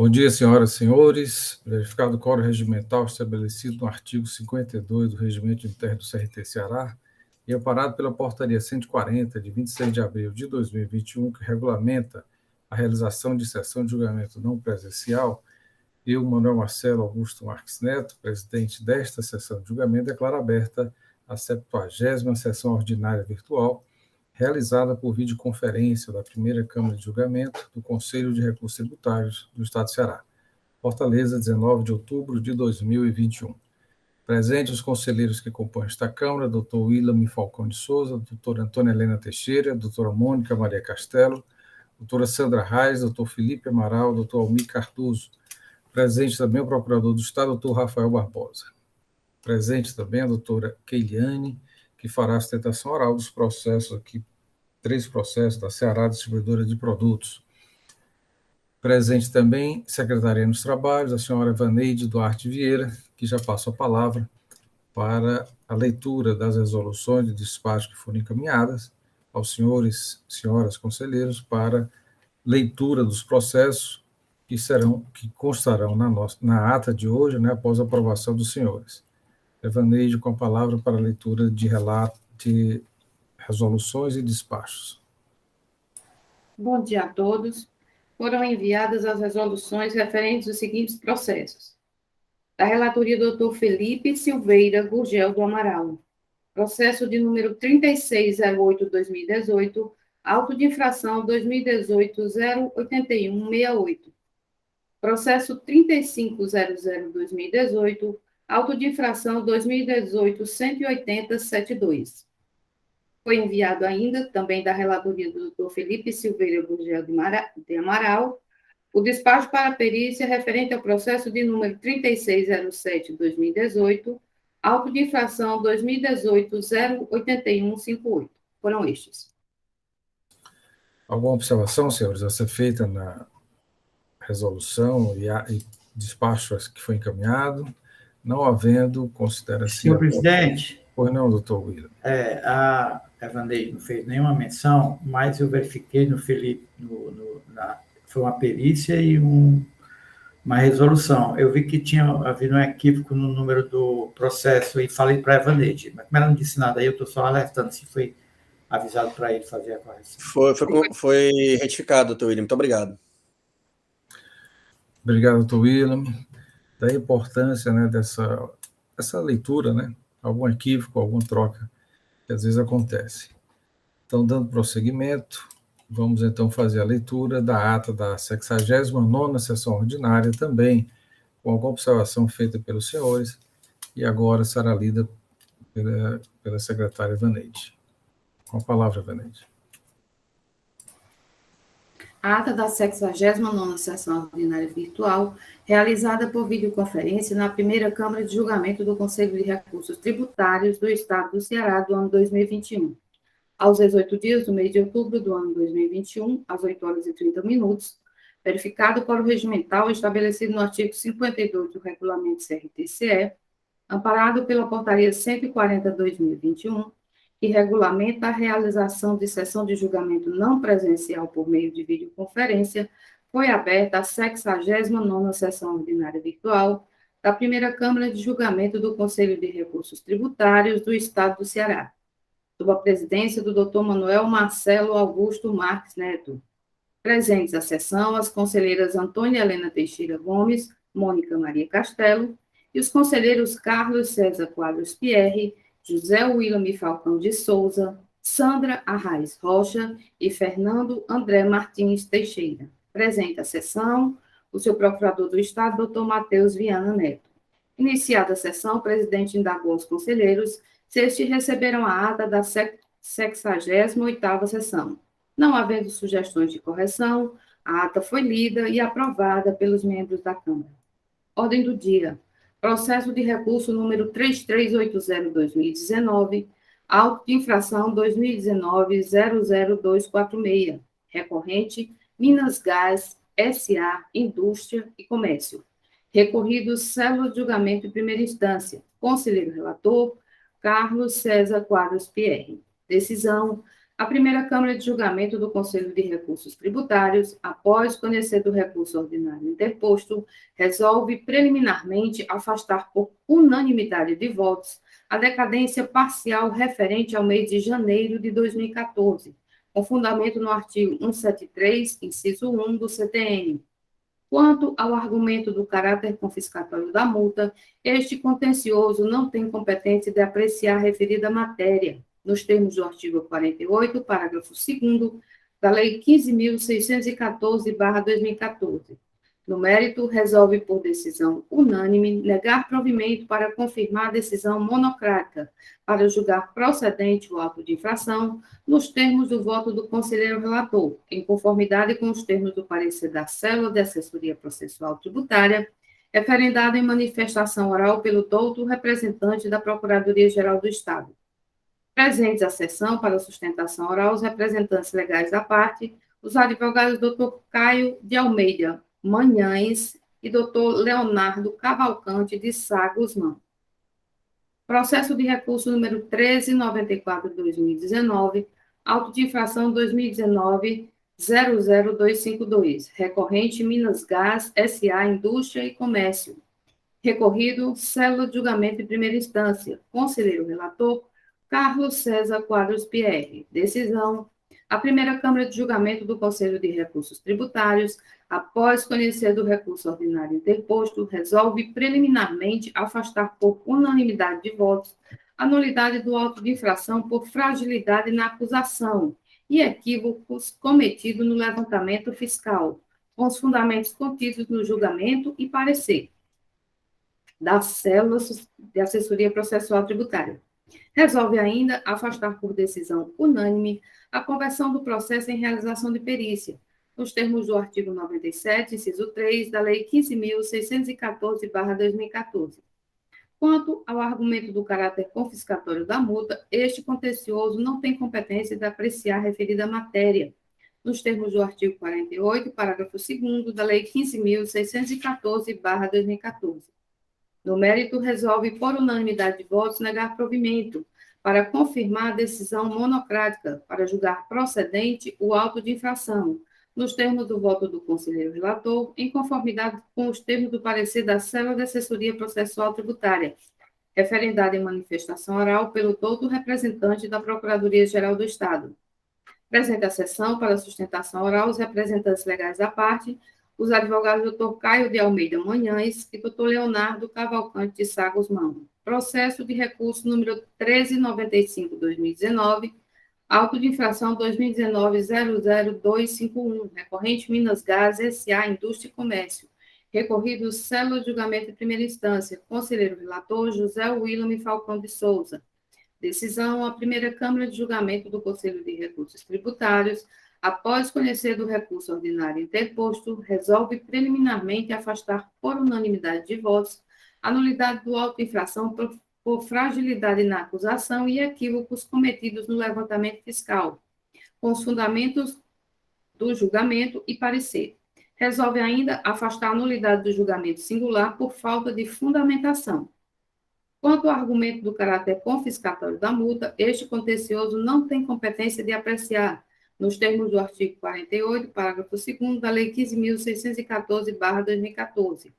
Bom dia, senhoras e senhores. Verificado o quórum regimental estabelecido no artigo 52 do Regimento Interno do CRT Ceará e amparado pela Portaria 140, de 26 de abril de 2021, que regulamenta a realização de sessão de julgamento não presencial, eu, Manuel Marcelo Augusto Marques Neto, presidente desta sessão de julgamento, declaro aberta a 70ª sessão ordinária virtual, realizada por videoconferência da primeira Câmara de Julgamento do Conselho de Recursos Tributários do Estado do Ceará. Fortaleza, 19 de outubro de 2021. Presentes os conselheiros que compõem esta Câmara, doutor William Falcão de Souza, doutora Antônia Helena Teixeira, doutora Mônica Maria Castelo, doutora Sandra Reis, doutor Felipe Amaral, doutor Almir Cardoso. Presente também o procurador do Estado, doutor Rafael Barbosa. Presente também a doutora Keiliane, que fará a sustentação oral dos processos aqui, 3 processos da Ceará Distribuidora de Produtos. Presente também, secretaria dos Trabalhos, a senhora Vaneide Duarte Vieira, que já passo a palavra para a leitura das resoluções de despacho que foram encaminhadas aos senhores e senhoras conselheiros para leitura dos processos que constarão na ata de hoje, né, após a aprovação dos senhores. Vaneide, com a palavra para a leitura de relato de resoluções e despachos. Bom dia a todos. Foram enviadas as resoluções referentes aos seguintes processos. Da relatoria do Dr. Felipe Silveira Gurgel do Amaral. Processo de número 3608-2018, auto de infração 2018-08168. Processo 3500-2018, auto de infração 2018-18072. Foi enviado ainda, também da relatoria do Dr. Felipe Silveira Gurgel de Amaral, o despacho para a perícia referente ao processo de número 3607-2018, auto de infração 2018-08158. Foram estes. Alguma observação, senhores, a ser feita na resolução e despacho que foi encaminhado? Não havendo, considera-se... Senhor presidente... Pois não, doutor William. A Evandeide não fez nenhuma menção, mas eu verifiquei no Felipe, foi uma perícia e uma resolução. Eu vi que tinha havido um equívoco no número do processo e falei para a Evandeide, mas como ela não disse nada aí, eu estou só alertando se foi avisado para ele fazer a correção. Foi retificado, doutor William. Muito obrigado. Obrigado, doutor William. Da importância, né, dessa leitura, né? Algum equívoco, alguma troca que às vezes acontece. Então, dando prosseguimento, vamos então fazer a leitura da ata da 69ª sessão ordinária, também com alguma observação feita pelos senhores, e agora será lida pela secretária Vaneide. Com a palavra, Vaneide. A ata da 69ª sessão ordinária virtual, realizada por videoconferência na primeira Câmara de Julgamento do Conselho de Recursos Tributários do Estado do Ceará do ano 2021. Aos 18 dias do mês de outubro do ano 2021, às 8h30, verificado para o regimental estabelecido no artigo 52 do Regulamento CRT-CE, amparado pela Portaria 140/2021, que regulamenta a realização de sessão de julgamento não presencial por meio de videoconferência, foi aberta a 69ª sessão ordinária virtual da primeira Câmara de Julgamento do Conselho de Recursos Tributários do Estado do Ceará, sob a presidência do Dr. Manuel Marcelo Augusto Marques Neto. Presentes à sessão, as conselheiras Antônia Helena Teixeira Gomes, Mônica Maria Castelo, e os conselheiros Carlos César Quadros Pierre, José William Falcão de Souza, Sandra Arraes Rocha e Fernando André Martins Teixeira. Presente à sessão, o seu procurador do Estado, doutor Matheus Viana Neto. Iniciada a sessão, o presidente indagou aos conselheiros se estes receberam a ata da 68ª sessão. Não havendo sugestões de correção, a ata foi lida e aprovada pelos membros da Câmara. Ordem do dia. Processo de recurso número 3380/2019, auto de infração 2019-00246, recorrente Minas Gás, S.A., Indústria e Comércio. Recorrido célula de julgamento em primeira instância. Conselheiro relator, Carlos César Quadros Pierre. Decisão: A primeira Câmara de Julgamento do Conselho de Recursos Tributários, após conhecer do recurso ordinário interposto, resolve preliminarmente afastar por unanimidade de votos a decadência parcial referente ao mês de janeiro de 2014, com fundamento no artigo 173, inciso 1 do CTN. Quanto ao argumento do caráter confiscatório da multa, este contencioso não tem competência de apreciar a referida matéria, nos termos do artigo 48, parágrafo 2º da Lei 15.614/2014. No mérito, resolve por decisão unânime negar provimento para confirmar a decisão monocrática, para julgar procedente o auto de infração, nos termos do voto do conselheiro relator, em conformidade com os termos do parecer da Célula de Assessoria Processual Tributária, referendado em manifestação oral pelo douto representante da Procuradoria-Geral do Estado. Presentes à sessão para sustentação oral os representantes legais da parte, os advogados Dr. Caio de Almeida Manhães e Dr. Leonardo Cavalcante de Sá Guzmão. Processo de recurso número 1394/2019, auto de infração 2019-00252, recorrente Minas Gás S.A. Indústria e Comércio. Recorrido, Célula de Julgamento em Primeira Instância. Conselheiro relator, Carlos César Quadros Pierre. Decisão. A primeira Câmara de Julgamento do Conselho de Recursos Tributários, após conhecer do recurso ordinário interposto, resolve preliminarmente afastar por unanimidade de votos a nulidade do auto de infração por fragilidade na acusação e equívocos cometidos no levantamento fiscal, com os fundamentos contidos no julgamento e parecer da Célula de Assessoria Processual Tributária. Resolve ainda afastar por decisão unânime a conversão do processo em realização de perícia, nos termos do artigo 97, inciso 3, da Lei 15.614/2014. Quanto ao argumento do caráter confiscatório da multa, este contencioso não tem competência de apreciar a referida matéria, nos termos do artigo 48, parágrafo 2º da Lei 15.614/2014. No mérito, resolve, por unanimidade de votos, negar provimento para confirmar a decisão monocrática, para julgar procedente o auto de infração, nos termos do voto do conselheiro relator, em conformidade com os termos do parecer da Célula de Assessoria Processual Tributária, referendada em manifestação oral pelo douto representante da Procuradoria-Geral do Estado. Presente a sessão para sustentação oral os representantes legais da parte, os advogados Dr. Caio de Almeida Manhães e Dr. Leonardo Cavalcante de Sá Guzmão. Processo de recurso número 1395/2019, auto de infração 2019-00251, recorrente Minas Gás S.A. Indústria e Comércio. Recorrido, Célula de Julgamento em Primeira Instância. Conselheiro relator, José William Falcão de Souza. Decisão, a primeira Câmara de Julgamento do Conselho de Recursos Tributários, após conhecer do recurso ordinário interposto, resolve preliminarmente afastar por unanimidade de votos a nulidade do auto de infração por fragilidade na acusação e equívocos cometidos no levantamento fiscal, com os fundamentos do julgamento e parecer. Resolve ainda afastar a nulidade do julgamento singular por falta de fundamentação. Quanto ao argumento do caráter confiscatório da multa, este contencioso não tem competência de apreciar, nos termos do artigo 48, parágrafo 2º da Lei 15.614/2014.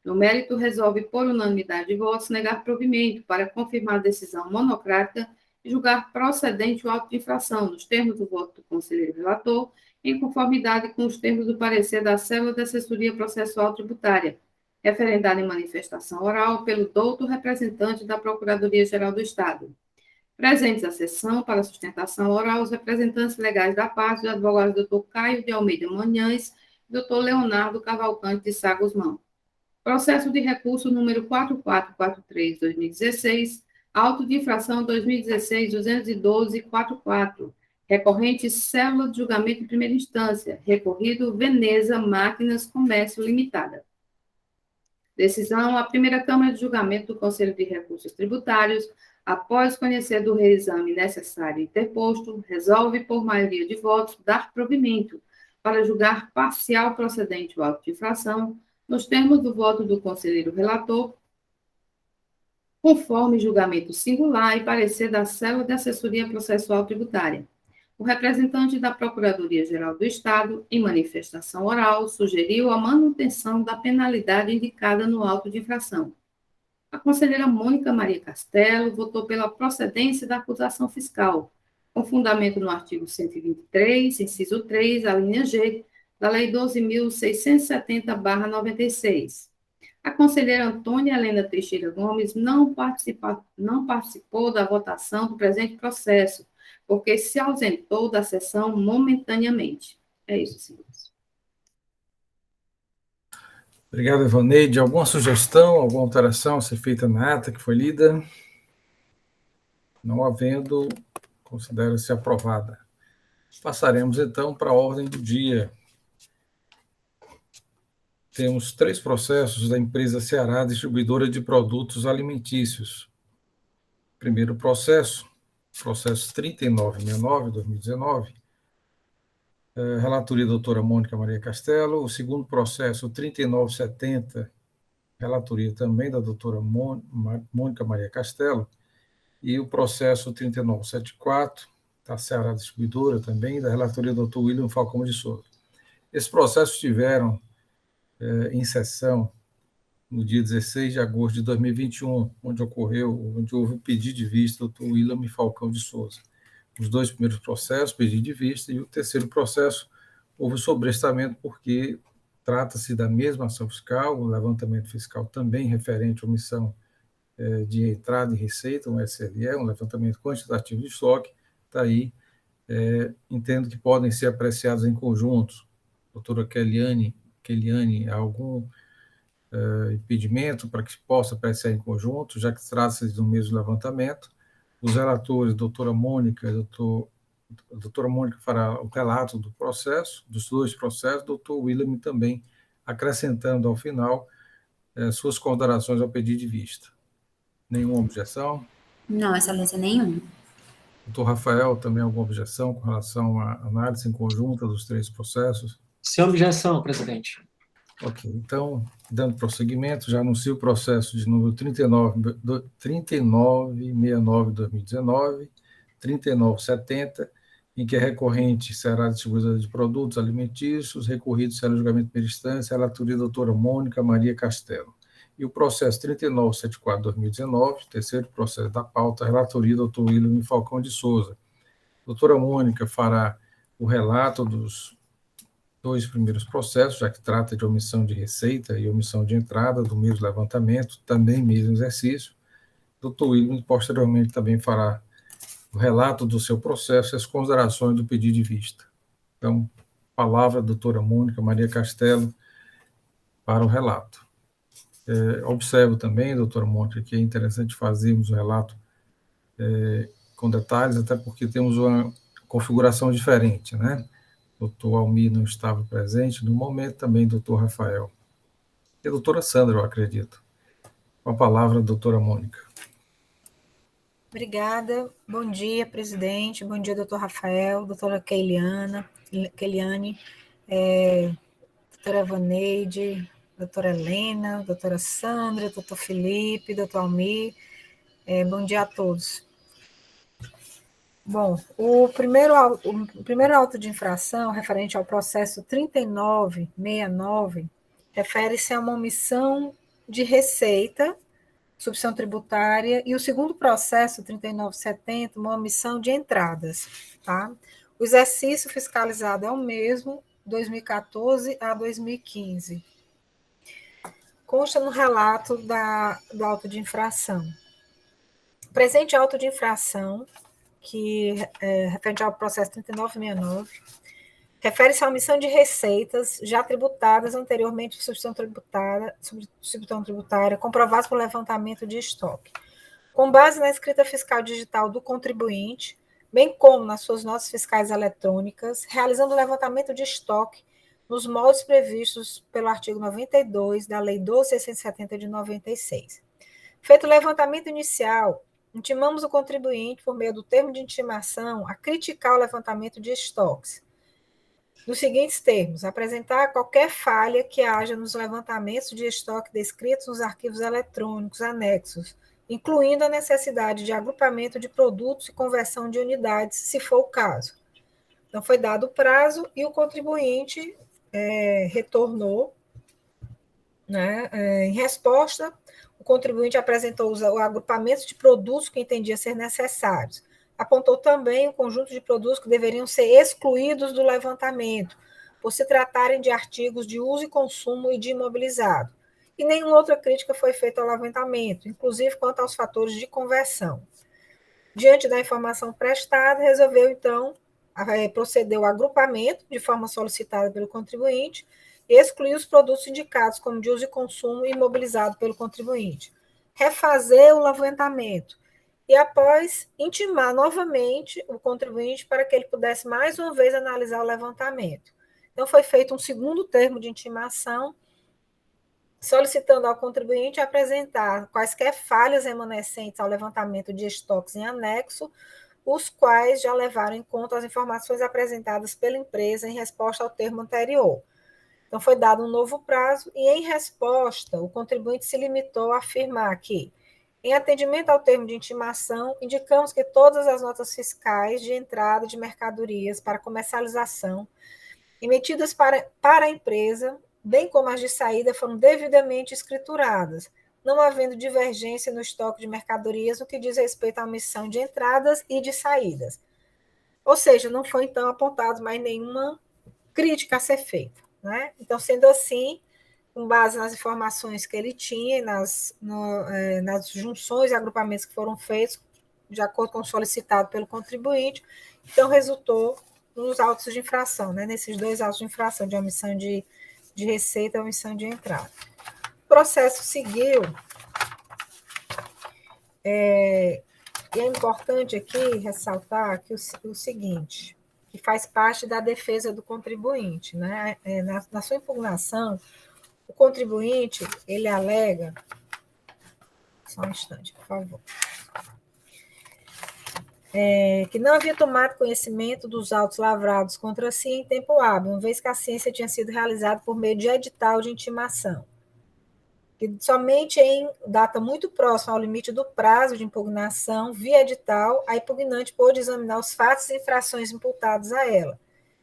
No mérito, resolve, por unanimidade de votos, negar provimento para confirmar a decisão monocrática e julgar procedente o auto de infração, nos termos do voto do conselheiro relator, em conformidade com os termos do parecer da Célula de Assessoria Processual Tributária, referendada em manifestação oral pelo douto representante da Procuradoria-Geral do Estado. Presentes à sessão para sustentação oral os representantes legais da parte, os advogados Dr. Caio de Almeida Manhães e Dr. Leonardo Cavalcante de Sá Guzmão. Processo de recurso número 4443/2016, auto de infração 2016-212-44, recorrente Célula de Julgamento em Primeira Instância, recorrido Veneza Máquinas Comércio Limitada. Decisão, a primeira Câmara de Julgamento do Conselho de Recursos Tributários, após conhecer do reexame necessário interposto, resolve, por maioria de votos, dar provimento para julgar parcial procedente o auto de infração, nos termos do voto do conselheiro relator, conforme julgamento singular e parecer da Célula de Assessoria Processual Tributária. O representante da Procuradoria-Geral do Estado, em manifestação oral, sugeriu a manutenção da penalidade indicada no auto de infração. A conselheira Mônica Maria Castelo votou pela procedência da acusação fiscal, com fundamento no artigo 123, inciso 3, a linha G, da Lei 12.670/96. A conselheira Antônia Helena Teixeira Gomes não participou da votação do presente processo, porque se ausentou da sessão momentaneamente. É isso, senhores. Obrigado, Ivaneide. Alguma sugestão, alguma alteração a ser feita na ata que foi lida? Não havendo, considera-se aprovada. Passaremos, então, para a ordem do dia. Temos 3 processos da empresa Ceará Distribuidora de Produtos Alimentícios. Primeiro processo 3969/2019, relatoria da doutora Mônica Maria Castelo. O segundo processo, 3970, relatoria também da doutora Mônica Maria Castelo. E o processo 3974, da Ceará Distribuidora também, da relatoria do doutor William Falcão de Souza. Esses processos tiveram em sessão no dia 16 de agosto de 2021, onde houve o pedido de vista do Dr. William Falcão de Souza. Os 2 primeiros processos, pedido de vista, e o terceiro processo, houve sobrestamento, porque trata-se da mesma ação fiscal, o levantamento fiscal também referente à omissão de entrada e receita, um SLE, um levantamento quantitativo de estoque. Está aí, entendo que podem ser apreciados em conjunto. Doutora Keliane, algum impedimento para que se possa apreciar em conjunto, já que trata-se do mesmo levantamento. Os relatores, doutora Mônica, a doutora Mônica fará o relato do processo, dos 2 processos, doutor William também acrescentando ao final suas considerações ao pedido de vista. Nenhuma objeção? Não, excelência, nenhuma. Doutor Rafael, também alguma objeção com relação à análise em conjunta dos 3 processos? Sem objeção, presidente. Ok, então, dando prosseguimento, já anuncio o processo de número 3969/2019, 3970, em que a recorrente será distribuidora de produtos alimentícios, recorrido será o julgamento de primeira instância, a relatoria da doutora Mônica Maria Castelo. E o processo 3974/2019, terceiro processo da pauta, a relatoria do doutor William Falcão de Souza. A doutora Mônica fará o relato dos 2 primeiros processos, já que trata de omissão de receita e omissão de entrada do mesmo levantamento, também mesmo exercício. O Dr. William, posteriormente, também fará o relato do seu processo e as considerações do pedido de vista. Então, palavra da doutora Mônica Maria Castelo para o relato. Observo também, doutora Mônica, que é interessante fazermos o relato com detalhes, até porque temos uma configuração diferente, né? O doutor Almir não estava presente no momento, também o doutor Rafael. E a doutora Sandra, eu acredito. Com a palavra, a doutora Mônica. Obrigada. Bom dia, presidente. Bom dia, doutor Rafael, doutora Keiliane, doutora Vaneide, doutora Helena, doutora Sandra, doutor Felipe, doutor Almir. Bom dia a todos. Bom, o primeiro auto de infração, referente ao processo 3969, refere-se a uma omissão de receita, substituição tributária, e o segundo processo, 3970, uma omissão de entradas. Tá? O exercício fiscalizado é o mesmo, 2014 a 2015. Consta no relato do auto de infração. O presente auto de infração, que referente ao processo 3969, refere-se à omissão de receitas já tributadas anteriormente por substituição tributária, comprovadas por levantamento de estoque. Com base na escrita fiscal digital do contribuinte, bem como nas suas notas fiscais eletrônicas, realizando o levantamento de estoque nos moldes previstos pelo artigo 92 da Lei 12.670 de 96. Feito o levantamento inicial, intimamos o contribuinte, por meio do termo de intimação, a criticar o levantamento de estoques. Nos seguintes termos: apresentar qualquer falha que haja nos levantamentos de estoque descritos nos arquivos eletrônicos anexos, incluindo a necessidade de agrupamento de produtos e conversão de unidades, se for o caso. Então, foi dado o prazo e o contribuinte retornou, né? Em resposta, o contribuinte apresentou o agrupamento de produtos que entendia ser necessários. Apontou também o conjunto de produtos que deveriam ser excluídos do levantamento, por se tratarem de artigos de uso e consumo e de imobilizado. E nenhuma outra crítica foi feita ao levantamento, inclusive quanto aos fatores de conversão. Diante da informação prestada, resolveu, então, proceder ao agrupamento, de forma solicitada pelo contribuinte, e excluir os produtos indicados como de uso e consumo e imobilizado pelo contribuinte. Refazer o levantamento e, após, intimar novamente o contribuinte para que ele pudesse, mais uma vez, analisar o levantamento. Então, foi feito um segundo termo de intimação, solicitando ao contribuinte apresentar quaisquer falhas remanescentes ao levantamento de estoques em anexo, os quais já levaram em conta as informações apresentadas pela empresa em resposta ao termo anterior. Então, foi dado um novo prazo e, em resposta, o contribuinte se limitou a afirmar que, em atendimento ao termo de intimação, indicamos que todas as notas fiscais de entrada de mercadorias para comercialização emitidas para a empresa, bem como as de saída, foram devidamente escrituradas, não havendo divergência no estoque de mercadorias no que diz respeito à omissão de entradas e de saídas. Ou seja, não foi, então, apontado mais nenhuma crítica a ser feita, né? Então, sendo assim, com base nas informações que ele tinha, nas junções e agrupamentos que foram feitos, de acordo com o solicitado pelo contribuinte, então resultou nos autos de infração, né? Nesses 2 autos de infração, de omissão de receita e omissão de entrada. O processo seguiu, e é importante aqui ressaltar que o seguinte, que faz parte da defesa do contribuinte, né? Na sua impugnação, o contribuinte, ele alega, só um instante, por favor, que não havia tomado conhecimento dos autos lavrados contra si em tempo hábil, uma vez que a ciência tinha sido realizada por meio de edital de intimação. Que somente em data muito próxima ao limite do prazo de impugnação, via edital, a impugnante pôde examinar os fatos e infrações imputados a ela.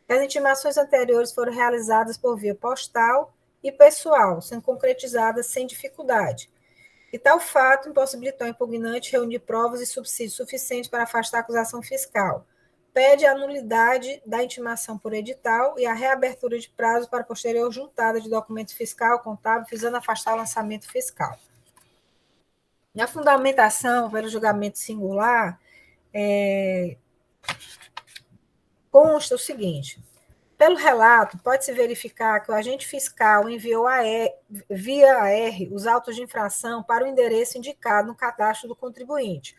As intimações anteriores foram realizadas por via postal e pessoal, sendo concretizadas sem dificuldade. E tal fato impossibilitou ao impugnante reunir provas e subsídios suficientes para afastar a acusação fiscal. Pede a nulidade da intimação por edital e a reabertura de prazo para posterior juntada de documento fiscal contábil, visando afastar o lançamento fiscal. Na fundamentação pelo julgamento singular, consta o seguinte: pelo relato, pode-se verificar que o agente fiscal enviou via AR os autos de infração para o endereço indicado no cadastro do contribuinte,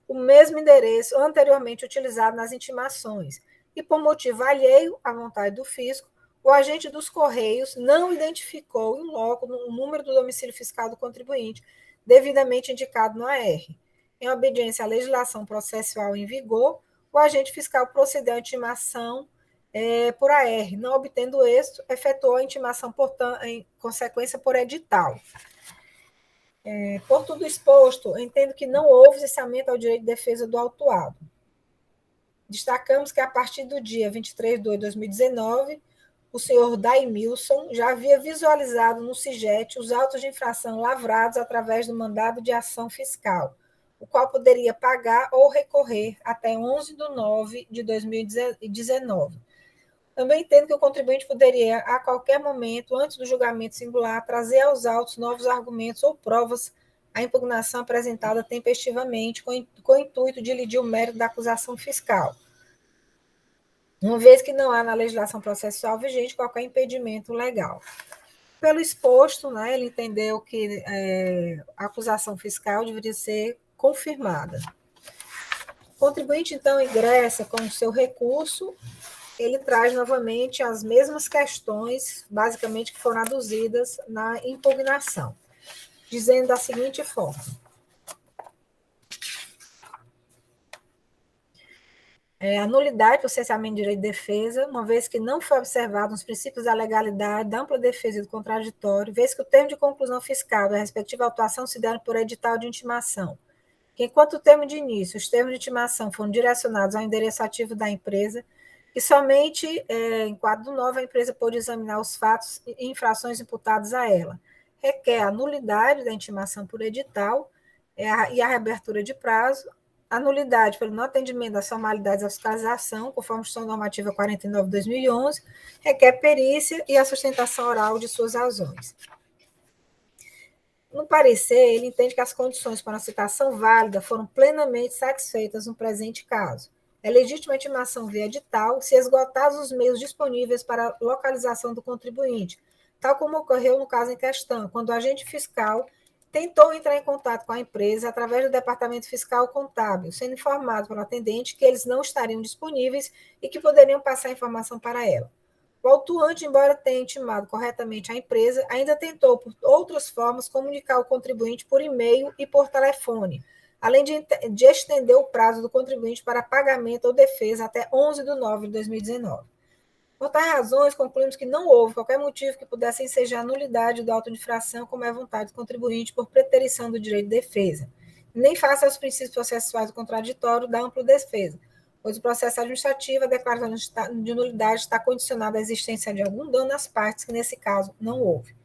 o mesmo endereço anteriormente utilizado nas intimações, e por motivo alheio à vontade do fisco, o agente dos Correios não identificou em loco o número do domicílio fiscal do contribuinte, devidamente indicado no AR. Em obediência à legislação processual em vigor, o agente fiscal procedeu à intimação por AR, não obtendo êxito, efetuou a intimação, portanto, em consequência por edital. Por tudo exposto, entendo que não houve cessamento ao direito de defesa do autuado. Destacamos que, a partir do dia 23 de 2019, o senhor Daimilson já havia visualizado no SIGET os autos de infração lavrados através do mandado de ação fiscal, o qual poderia pagar ou recorrer até 11 de 9 de 2019. Também entendo que o contribuinte poderia, a qualquer momento, antes do julgamento singular, trazer aos autos novos argumentos ou provas à impugnação apresentada tempestivamente, com o intuito de elidir o mérito da acusação fiscal, uma vez que não há na legislação processual vigente qualquer impedimento legal. Pelo exposto, né, ele entendeu que a acusação fiscal deveria ser confirmada. O contribuinte, então, ingressa com o seu recurso. Ele traz novamente as mesmas questões, basicamente, que foram aduzidas na impugnação, dizendo da seguinte forma: a nulidade do cessamento de direito de defesa, uma vez que não foi observado nos princípios da legalidade, da ampla defesa e do contraditório, vez que o termo de conclusão fiscal da respectiva autuação se deram por edital de intimação, que enquanto o termo de início, os termos de intimação foram direcionados ao endereço ativo da empresa, E somente em quadro 9 a empresa pôde examinar os fatos e infrações imputados a ela. Requer a nulidade da intimação por edital e a reabertura de prazo, a nulidade pelo não atendimento das formalidades da fiscalização, conforme a Constituição Normativa 49/2011, requer perícia e a sustentação oral de suas razões. No parecer, ele entende que as condições para a citação válida foram plenamente satisfeitas no presente caso. É legítima a intimação via edital se esgotados os meios disponíveis para a localização do contribuinte, tal como ocorreu no caso em questão, quando o agente fiscal tentou entrar em contato com a empresa através do Departamento Fiscal Contábil, sendo informado pelo atendente que eles não estariam disponíveis e que poderiam passar a informação para ela. O autuante, embora tenha intimado corretamente a empresa, ainda tentou, por outras formas, comunicar o contribuinte por e-mail e por telefone, além de estender o prazo do contribuinte para pagamento ou defesa até 11/9/2019. Por tais razões, concluímos que não houve qualquer motivo que pudesse ensejar a nulidade do auto de infração como é vontade do contribuinte por preterição do direito de defesa, nem face aos princípios processuais do contraditório da ampla defesa, pois o processo administrativo, a declaração de nulidade está condicionada à existência de algum dano às partes, que nesse caso não houve.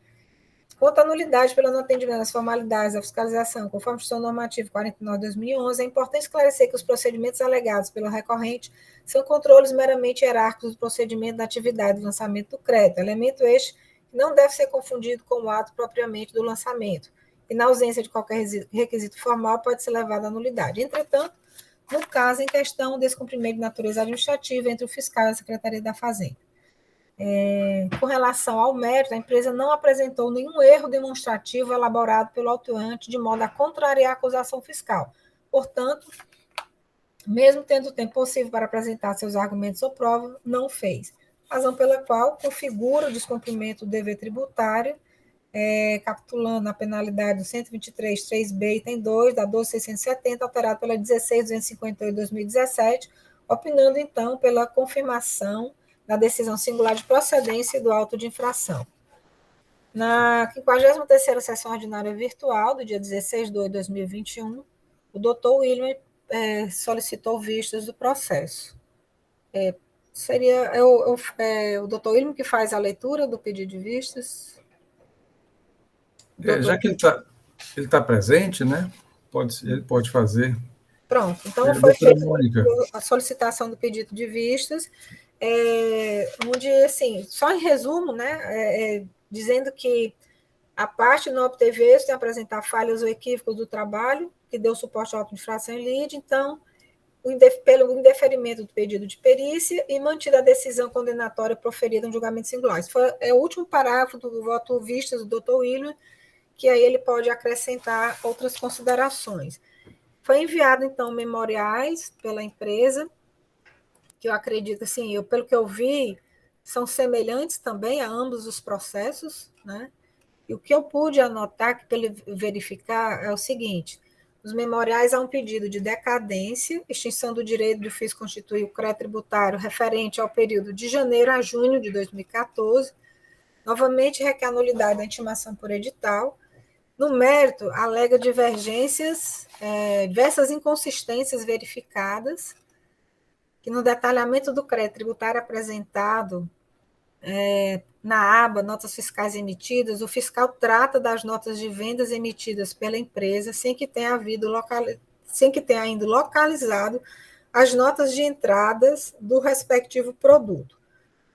Quanto à nulidade pelo não atendimento às formalidades da fiscalização, conforme a Constituição Normativa 49/2011, é importante esclarecer que os procedimentos alegados pelo recorrente são controles meramente hierárquicos do procedimento da atividade do lançamento do crédito, elemento este que não deve ser confundido com o ato propriamente do lançamento, e na ausência de qualquer requisito formal pode ser levado à nulidade. Entretanto, no caso em questão, o descumprimento de natureza administrativa entre o fiscal e a Secretaria da Fazenda. Com relação ao mérito, a empresa não apresentou nenhum erro demonstrativo elaborado pelo autuante de modo a contrariar a acusação fiscal. Portanto, mesmo tendo o tempo possível para apresentar seus argumentos ou prova, não fez. Razão pela qual configura o descumprimento do dever tributário, capitulando a penalidade do 123.3b, item 2, da 12.670, alterado pela 16.258/2017, opinando, então, pela confirmação da decisão singular de procedência do auto de infração. Na 53ª sessão ordinária virtual, do dia 16/2/2021, o doutor William solicitou vistas do processo. Seria o doutor William que faz a leitura do pedido de vistas? Já que ele está presente, né? Ele pode fazer. Pronto, então foi feita a solicitação do pedido de vistas, onde, assim, só em resumo, né, dizendo que a parte não obteve êxito em apresentar falhas ou equívocos do trabalho, que deu suporte à auto-infração em lide, então, pelo indeferimento do pedido de perícia e mantida a decisão condenatória proferida no julgamento singular. Esse é o último parágrafo do voto vistas do doutor William, que aí ele pode acrescentar outras considerações. Foi enviado, então, memoriais pela empresa, que eu acredito, assim, pelo que eu vi, são semelhantes também a ambos os processos, né? E o que eu pude anotar, para ele verificar, é o seguinte: nos memoriais há um pedido de decadência, extinção do direito do FIS constituir o crédito tributário referente ao período de janeiro a junho de 2014, novamente requer a nulidade da intimação por edital. No mérito, alega divergências, diversas inconsistências verificadas, que no detalhamento do crédito tributário apresentado na aba Notas Fiscais Emitidas, o fiscal trata das notas de vendas emitidas pela empresa sem que tenha ainda localizado as notas de entradas do respectivo produto.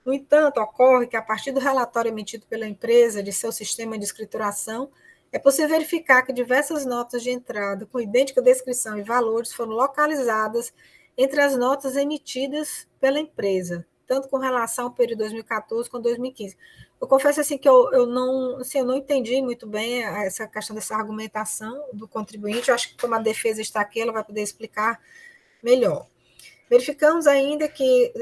No entanto, ocorre que, a partir do relatório emitido pela empresa de seu sistema de escrituração, é possível verificar que diversas notas de entrada com idêntica descrição e valores foram localizadas entre as notas emitidas pela empresa, tanto com relação ao período 2014 com 2015. Eu confesso assim que eu não entendi muito bem essa questão dessa argumentação do contribuinte. Eu acho que, como a defesa está aqui, ela vai poder explicar melhor. Verificamos ainda que,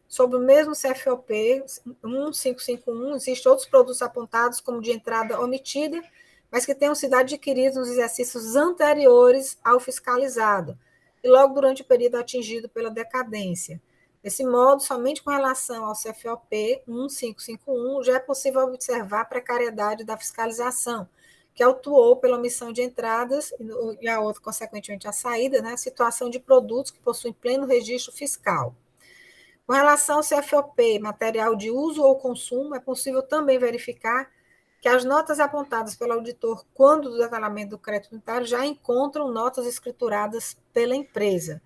sobre o mesmo CFOP 1551, existem outros produtos apontados como de entrada omitida, mas que tenham sido adquiridos nos exercícios anteriores ao fiscalizado, e logo durante o período atingido pela decadência. Desse modo, somente com relação ao CFOP 1551, já é possível observar a precariedade da fiscalização, que autuou pela omissão de entradas e a outra, consequentemente, a saída, né, situação de produtos que possuem pleno registro fiscal. Com relação ao CFOP, material de uso ou consumo, é possível também verificar que as notas apontadas pelo auditor quando do detalhamento do crédito unitário já encontram notas escrituradas pela empresa.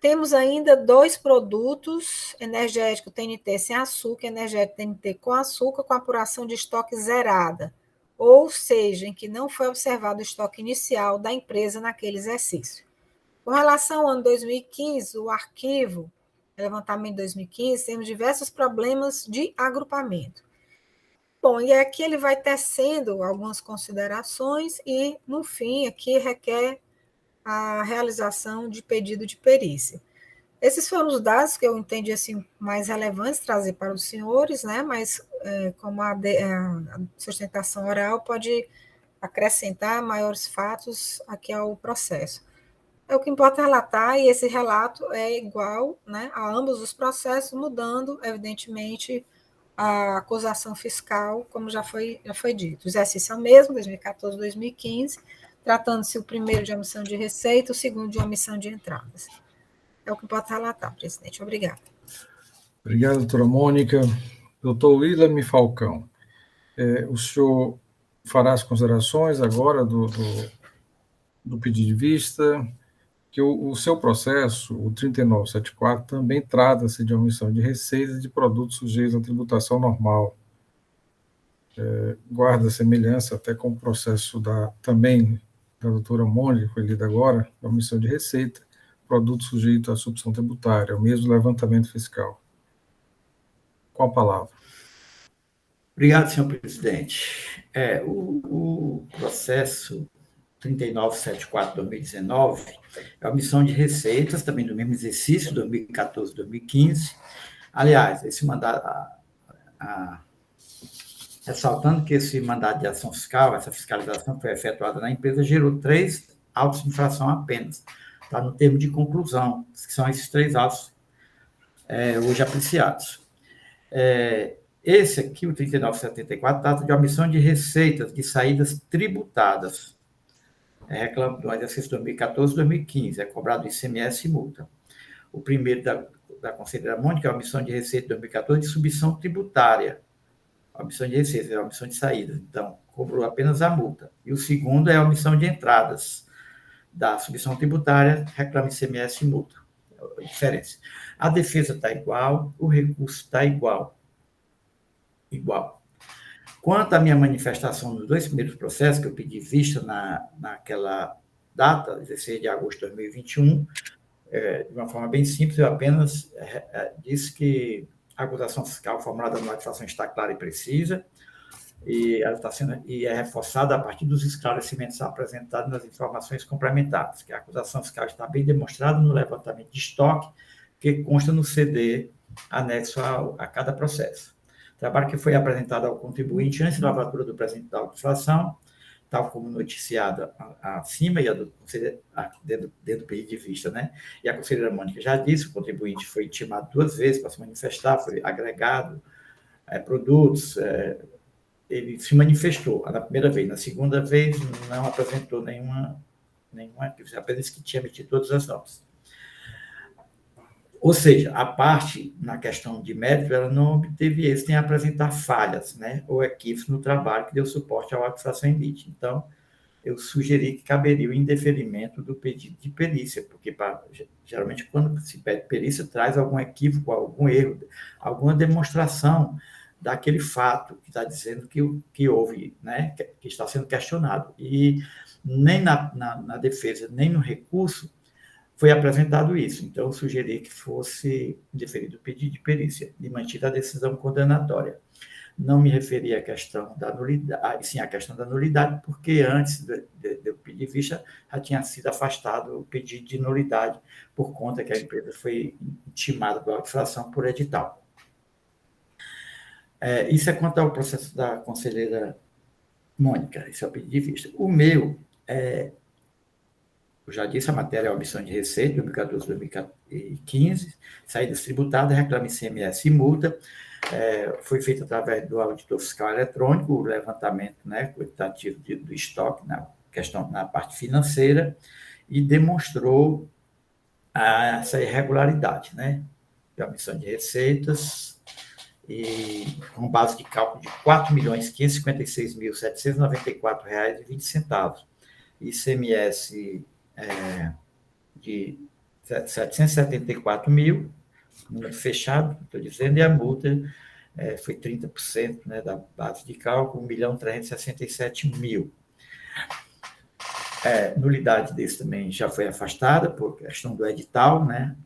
Temos ainda 2 produtos, energético TNT sem açúcar, energético TNT com açúcar, com apuração de estoque zerada, ou seja, em que não foi observado o estoque inicial da empresa naquele exercício. Com relação ao ano 2015, o arquivo, levantamento de 2015, temos diversos problemas de agrupamento. Bom, e aqui ele vai tecendo algumas considerações e, no fim, aqui requer a realização de pedido de perícia. Esses foram os dados que eu entendi assim, mais relevantes trazer para os senhores, né? Mas como a sustentação oral pode acrescentar maiores fatos aqui ao processo. O que importa é relatar, e esse relato é igual, né, a ambos os processos, mudando, evidentemente, a acusação fiscal, como já foi dito. O exercício é o mesmo, 2014, 2015, tratando-se o primeiro de omissão de receita, o segundo de omissão de entradas. É o que importa relatar, presidente. Obrigada. Obrigado, doutora Mônica. Doutor William Falcão, o senhor fará as considerações agora do pedido de vista, que o seu processo, o 3974, também trata-se de omissão de receitas de produtos sujeitos à tributação normal. Guarda semelhança até com o processo também da doutora Mônica, que foi lida agora, da omissão de receita, produto sujeito à substituição tributária, o mesmo levantamento fiscal. Com a palavra. Obrigado, senhor presidente. O processo 3974/2019 é a omissão de receitas, também do mesmo exercício, 2014-2015. Aliás, esse mandato, ressaltando que esse mandato de ação fiscal, essa fiscalização foi efetuada na empresa, gerou 3 autos de infração apenas. Está no termo de conclusão, que são esses 3 autos hoje apreciados. Esse aqui, o 3974, trata de omissão de receitas de saídas tributadas. Reclamo do exercício 2014-2015, é cobrado ICMS e multa. O primeiro da conselheira Mônica é a omissão de receita de 2014 de submissão tributária. A omissão de receitas é a omissão de saídas, então cobrou apenas a multa. E o segundo é a omissão de entradas da submissão tributária, reclama ICMS e multa. A diferença. A defesa está igual, o recurso está igual. Quanto à minha manifestação nos 2 primeiros processos, que eu pedi vista naquela data, 16 de agosto de 2021, de uma forma bem simples, eu apenas disse que a acusação fiscal formulada na notificação está clara e precisa, e ela é reforçada a partir dos esclarecimentos apresentados nas informações complementares, que a acusação fiscal está bem demonstrada no levantamento de estoque, que consta no CD anexo a cada processo. Trabalho que foi apresentado ao contribuinte antes da lavatura do presente da inflação, tal como noticiado acima e dentro do pedido de vista, né? E a conselheira Mônica já disse, o contribuinte foi intimado 2 vezes para se manifestar, foi agregado produtos, ele se manifestou na primeira vez, na segunda vez não apresentou nenhuma apenas que tinha emitido todas as notas. Ou seja, a parte, na questão de mérito, ela não obteve êxito em apresentar falhas, né, ou equívocos no trabalho que deu suporte ao acusação em lite. Então, eu sugeri que caberia o indeferimento do pedido de perícia, porque geralmente quando se pede perícia, traz algum equívoco, algum erro, alguma demonstração daquele fato que está dizendo que houve, né, que está sendo questionado. E nem na defesa, nem no recurso, foi apresentado isso. Então, eu sugeri que fosse deferido o pedido de perícia e mantida a decisão condenatória. Não me referi à questão da nulidade, sim à questão da nulidade, porque antes do pedido de vista já tinha sido afastado o pedido de nulidade por conta que a empresa foi intimada pela infração por edital. Isso é quanto ao processo da conselheira Mônica, esse é o pedido de vista. O meu eu já disse, a matéria é a omissão de receita, 2014-2015, saídas tributadas, reclame ICMS e multa, foi feito através do auditor fiscal eletrônico, o levantamento, né, quantitativo do estoque na parte financeira, e demonstrou essa irregularidade, né? que é a omissão de receitas, e com base de cálculo de R$ 4.556.794,20. ICMS de 774 mil, número fechado, estou dizendo, e a multa foi 30%, né, da base de cálculo, 1.367.000. Nulidade desse também já foi afastada por questão do edital, né?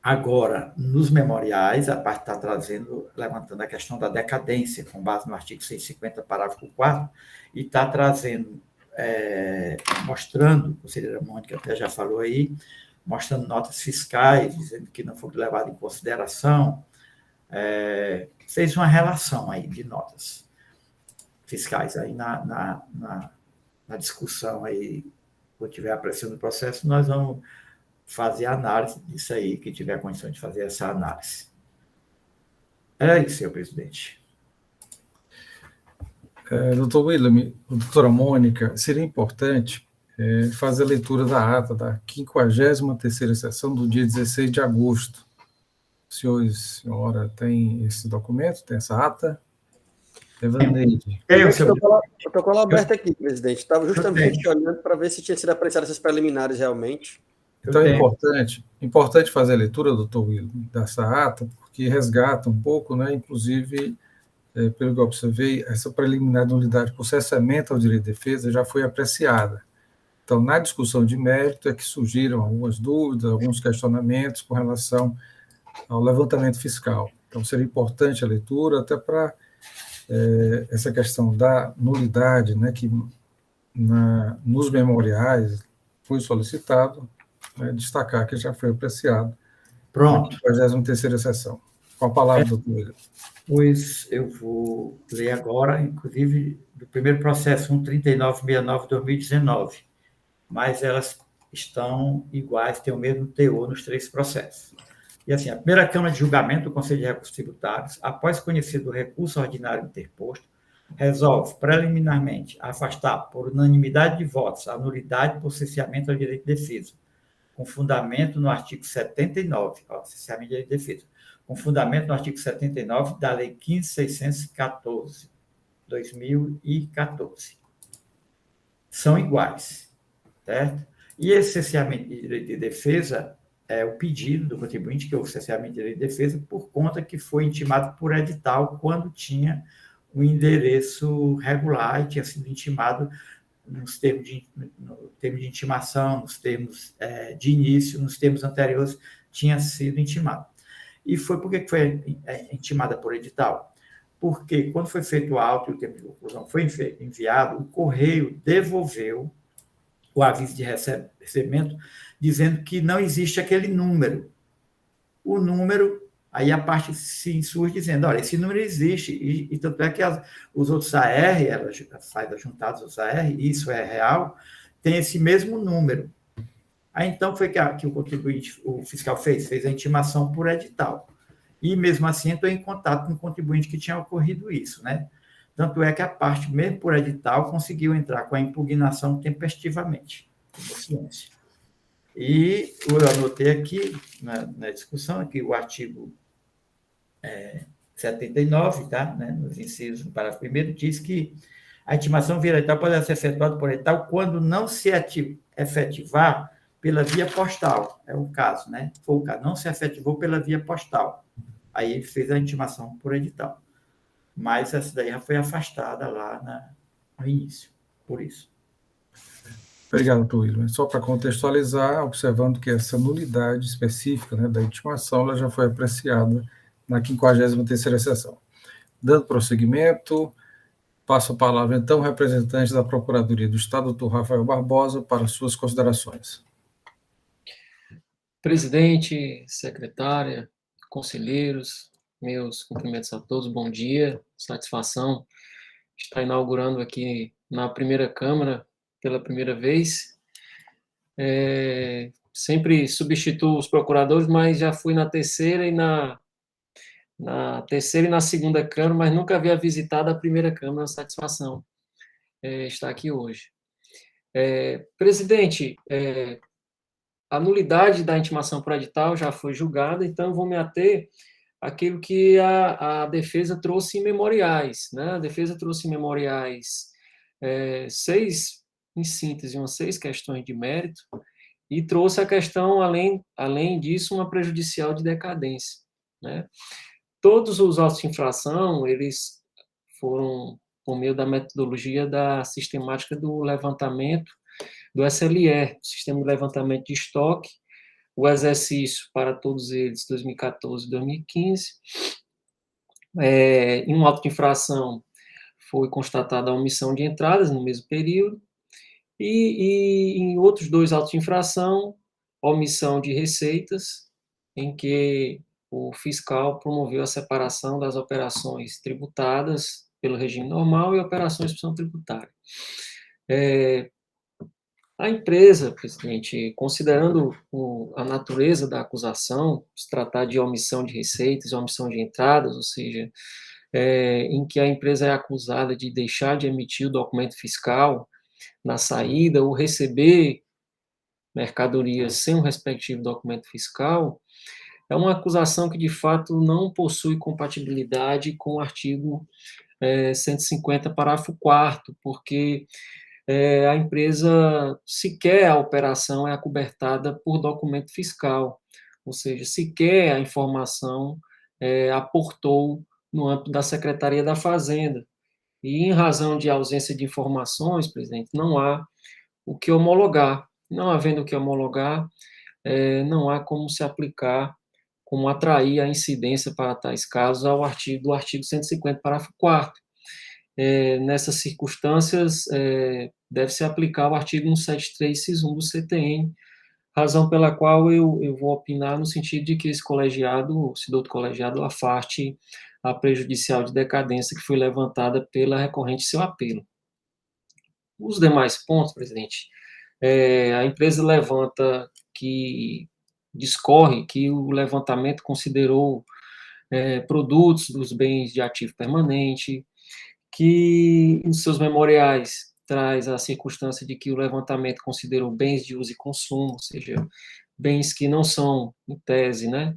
Agora, nos memoriais, a parte está levantando a questão da decadência, com base no artigo 150, parágrafo 4, e está trazendo, mostrando, a conselheira Mônica até já falou aí, mostrando notas fiscais, dizendo que não foram levadas em consideração, fez uma relação aí de notas fiscais. Aí na discussão aí, quando tiver apreciando o processo, nós vamos fazer a análise disso aí, que tiver condição de fazer essa análise. É isso, senhor presidente. Doutor William, doutora Mônica, seria importante fazer a leitura da ata da 53ª sessão do dia 16 de agosto. O senhor e senhora tem esse documento, tem essa ata? Evaneide. O protocolo aberto aqui, presidente. Estava justamente olhando para ver se tinha sido apreciadas essas preliminares realmente. Então é importante fazer a leitura, doutor William, dessa ata, porque resgata um pouco, né, inclusive, pelo que eu observei, essa preliminar de nulidade por cessamento ao direito de defesa já foi apreciada. Então, na discussão de mérito é que surgiram algumas dúvidas, alguns questionamentos com relação ao levantamento fiscal. Então, seria importante a leitura até para essa questão da nulidade, né, que nos memoriais foi solicitado, destacar que já foi apreciado. Pronto. Na 53ª sessão. Com a palavra, doutor William. Pois eu vou ler agora, inclusive, do primeiro processo 13969-2019, mas elas estão iguais, têm o mesmo teor nos três processos. E assim, a primeira Câmara de Julgamento do Conselho de Recursos Tributários, após conhecido o recurso ordinário interposto, resolve preliminarmente afastar, por unanimidade de votos, a nulidade por cesseamento ao direito de defesa, com fundamento no artigo 79, cesseamento de direito de defesa, com fundamento no artigo 79 da Lei 15.614, 2014. São iguais, certo? E esse cesseamento de direito de defesa é o pedido do contribuinte, que é o cesseamento de direito de defesa, por conta que foi intimado por edital quando tinha um endereço regular e tinha sido intimado nos termos de intimação, nos termos de início, nos termos anteriores, tinha sido intimado. E foi por que foi intimada por edital? Porque quando foi feito o auto e o termo de conclusão foi enviado, o Correio devolveu o aviso de recebimento, dizendo que não existe aquele número. O número, aí a parte se insurge dizendo, olha, esse número existe, e tanto é que os outros AR, ela faz a juntada dos outros AR, e isso é real, tem esse mesmo número. Aí então foi que o contribuinte, o fiscal fez a intimação por edital. E mesmo assim entrou em contato com o contribuinte que tinha ocorrido isso, né? Tanto é que a parte, mesmo por edital, conseguiu entrar com a impugnação tempestivamente. E eu anotei aqui, na discussão, que o artigo 79, tá? Né, nos incisos, no parágrafo 1º, diz que a intimação via edital pode ser efetuada por edital quando não se efetivar pela via postal. É o caso, né? Foi o caso, não se efetivou pela via postal. Aí ele fez a intimação por edital. Mas essa daí já foi afastada lá no início, por isso. Obrigado, doutor William. Só para contextualizar, observando que essa nulidade específica, né, da intimação, ela já foi apreciada na 53ª sessão. Dando prosseguimento, passo a palavra, então, ao representante da Procuradoria do Estado, doutor Rafael Barbosa, para suas considerações. Presidente, secretária, conselheiros, meus cumprimentos a todos, bom dia, satisfação estar inaugurando aqui na primeira Câmara pela primeira vez. Sempre substituo os procuradores, mas já fui na terceira e na segunda Câmara, mas nunca havia visitado a primeira Câmara, satisfação estar aqui hoje. Presidente, a nulidade da intimação por edital já foi julgada, então eu vou me ater àquilo que a defesa trouxe em memoriais, né? A defesa trouxe em memoriais 6, em síntese, umas 6 questões de mérito, e trouxe a questão, além disso, uma prejudicial de decadência, né? Todos os autos de infração, eles foram por meio da metodologia da sistemática do levantamento do SLE, Sistema de Levantamento de Estoque, o exercício para todos eles, 2014 e 2015. Em um auto de infração foi constatada a omissão de entradas no mesmo período, e em outros 2 autos de infração, omissão de receitas, em que o fiscal promoveu a separação das operações tributadas pelo regime normal e operações de opção tributária. A empresa, presidente, considerando a natureza da acusação, se tratar de omissão de receitas, omissão de entradas, ou seja, em que a empresa é acusada de deixar de emitir o documento fiscal na saída ou receber mercadorias sem o respectivo documento fiscal, é uma acusação que, de fato, não possui compatibilidade com o artigo 150, parágrafo 4º, porque a empresa, sequer a operação é acobertada por documento fiscal, ou seja, sequer a informação aportou no âmbito da Secretaria da Fazenda. E, em razão de ausência de informações, presidente, não há o que homologar. Não havendo o que homologar, não há como se aplicar, como atrair a incidência para tais casos do artigo 150, parágrafo 4º. Nessas circunstâncias, deve-se aplicar o artigo 173, inciso 1 do CTN, razão pela qual eu vou opinar no sentido de que esse douto colegiado, afaste a prejudicial de decadência que foi levantada pela recorrente seu apelo. Os demais pontos, presidente, a empresa levanta discorre que o levantamento considerou produtos dos bens de ativo permanente, que em seus memoriais traz a circunstância de que o levantamento considerou bens de uso e consumo, ou seja, bens que não são, em tese, né,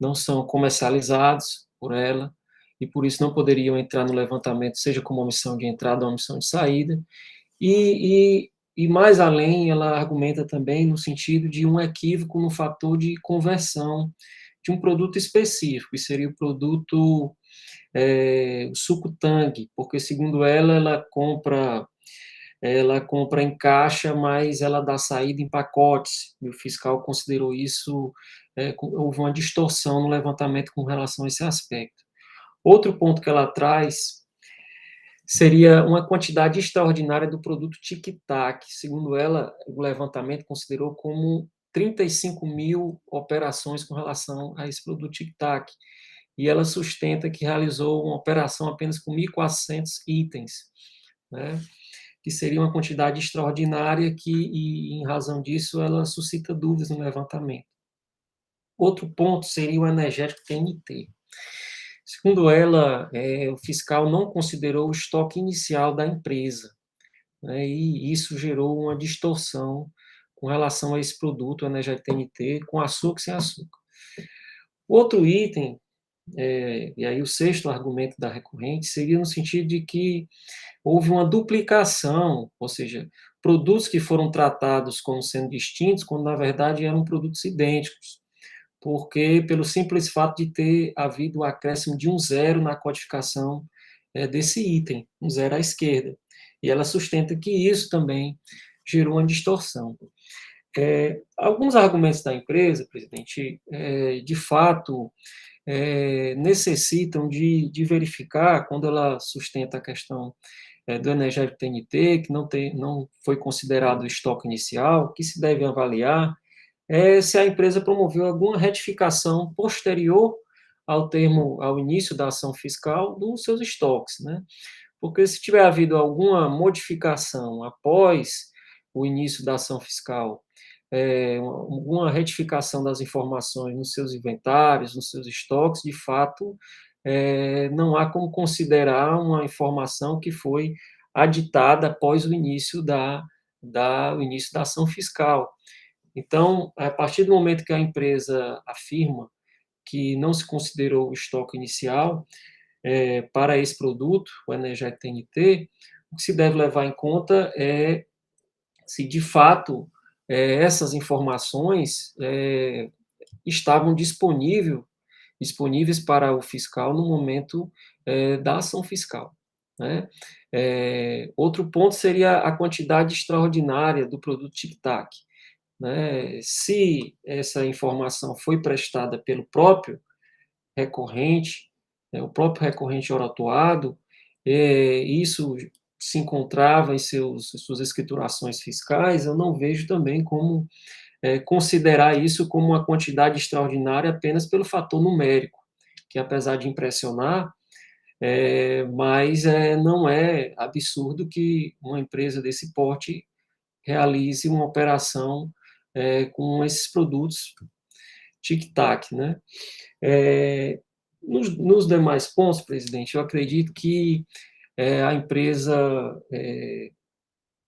não são comercializados por ela, e por isso não poderiam entrar no levantamento, seja como omissão de entrada ou omissão de saída, e mais além, ela argumenta também no sentido de um equívoco no fator de conversão de um produto específico, que seria o produto o suco Tang, porque, segundo ela compra em caixa, mas ela dá saída em pacotes, e o fiscal considerou isso, houve uma distorção no levantamento com relação a esse aspecto. Outro ponto que ela traz seria uma quantidade extraordinária do produto tic-tac. Segundo ela, o levantamento considerou como 35 mil operações com relação a esse produto tic-tac, e ela sustenta que realizou uma operação apenas com 1.400 itens, né, que seria uma quantidade extraordinária e, em razão disso, ela suscita dúvidas no levantamento. Outro ponto seria o energético TNT. Segundo ela, o fiscal não considerou o estoque inicial da empresa, né, e isso gerou uma distorção com relação a esse produto, o energético TNT, com açúcar e sem açúcar. Outro item, e aí o sexto argumento da recorrente, seria no sentido de que houve uma duplicação, ou seja, produtos que foram tratados como sendo distintos, quando na verdade eram produtos idênticos, porque pelo simples fato de ter havido o acréscimo de um 0 na codificação desse item, um 0 à esquerda. E ela sustenta que isso também gerou uma distorção. Alguns argumentos da empresa, presidente, de fato, necessitam de verificar, quando ela sustenta a questão do energético TNT, que não foi considerado o estoque inicial, que se deve avaliar se a empresa promoveu alguma retificação posterior ao início da ação fiscal dos seus estoques, né? Porque se tiver havido alguma modificação após o início da ação fiscal, alguma retificação das informações nos seus inventários, nos seus estoques, de fato, não há como considerar uma informação que foi aditada após o início da ação fiscal. Então, a partir do momento que a empresa afirma que não se considerou o estoque inicial para esse produto, o Energético TNT, o que se deve levar em conta é se, de fato, essas informações estavam disponíveis para o fiscal no momento da ação fiscal, né? Outro ponto seria a quantidade extraordinária do produto Tic-Tac, né? Se essa informação foi prestada pelo próprio recorrente, o próprio recorrente ora atuado, isso se encontrava em suas escriturações fiscais, eu não vejo também como considerar isso como uma quantidade extraordinária apenas pelo fator numérico, que apesar de impressionar, mas não é absurdo que uma empresa desse porte realize uma operação com esses produtos Tic-Tac, né? Nos demais pontos, presidente, eu acredito que a empresa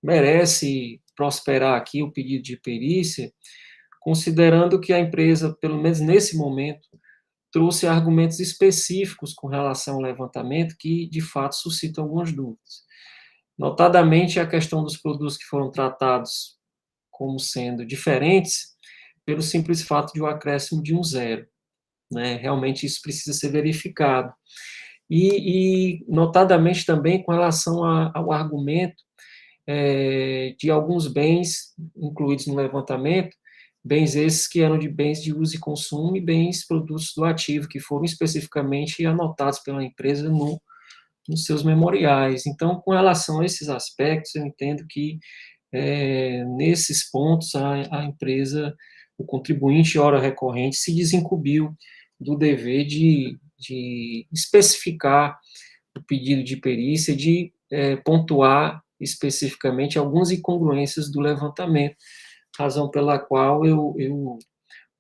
merece prosperar aqui o pedido de perícia, considerando que a empresa, pelo menos nesse momento, trouxe argumentos específicos com relação ao levantamento que, de fato, suscitam algumas dúvidas. Notadamente, a questão dos produtos que foram tratados como sendo diferentes, pelo simples fato de um acréscimo de um zero, né? Realmente isso precisa ser verificado. E notadamente também com relação ao argumento de alguns bens incluídos no levantamento, bens esses que eram de bens de uso e consumo e bens produtos do ativo, que foram especificamente anotados pela empresa nos seus memoriais. Então, com relação a esses aspectos, eu entendo que nesses pontos a empresa, o contribuinte ora recorrente, se desincumbiu do dever de especificar o pedido de perícia, de pontuar especificamente algumas incongruências do levantamento, razão pela qual eu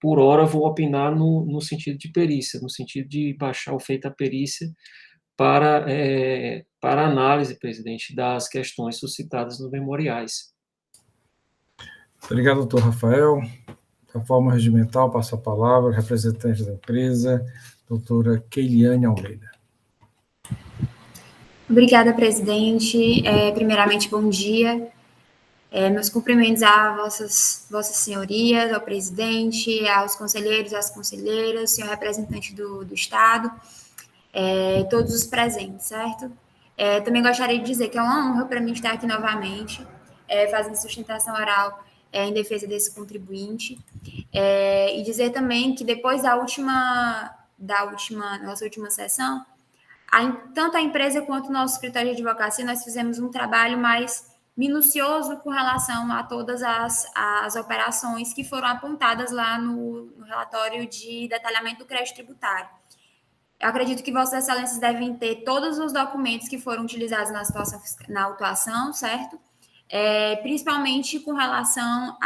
por hora, vou opinar no sentido de perícia, no sentido de baixar o feito à perícia para análise, presidente, das questões suscitadas nos memoriais. Obrigado, doutor Rafael. Da forma regimental, passo a palavra, representante da empresa, doutora Keiliane Almeida. Obrigada, presidente. Primeiramente, bom dia. Meus cumprimentos a vossas senhorias, ao presidente, aos conselheiros, às conselheiras, senhor representante do Estado, todos os presentes, certo? Também gostaria de dizer que é uma honra para mim estar aqui novamente, fazendo sustentação oral em defesa desse contribuinte, e dizer também que depois nossa última sessão, tanto a empresa quanto o nosso escritório de advocacia, nós fizemos um trabalho mais minucioso com relação a todas as operações que foram apontadas lá no relatório de detalhamento do crédito tributário. Eu acredito que Vossas Excelências devem ter todos os documentos que foram utilizados na autuação, certo? Principalmente com relação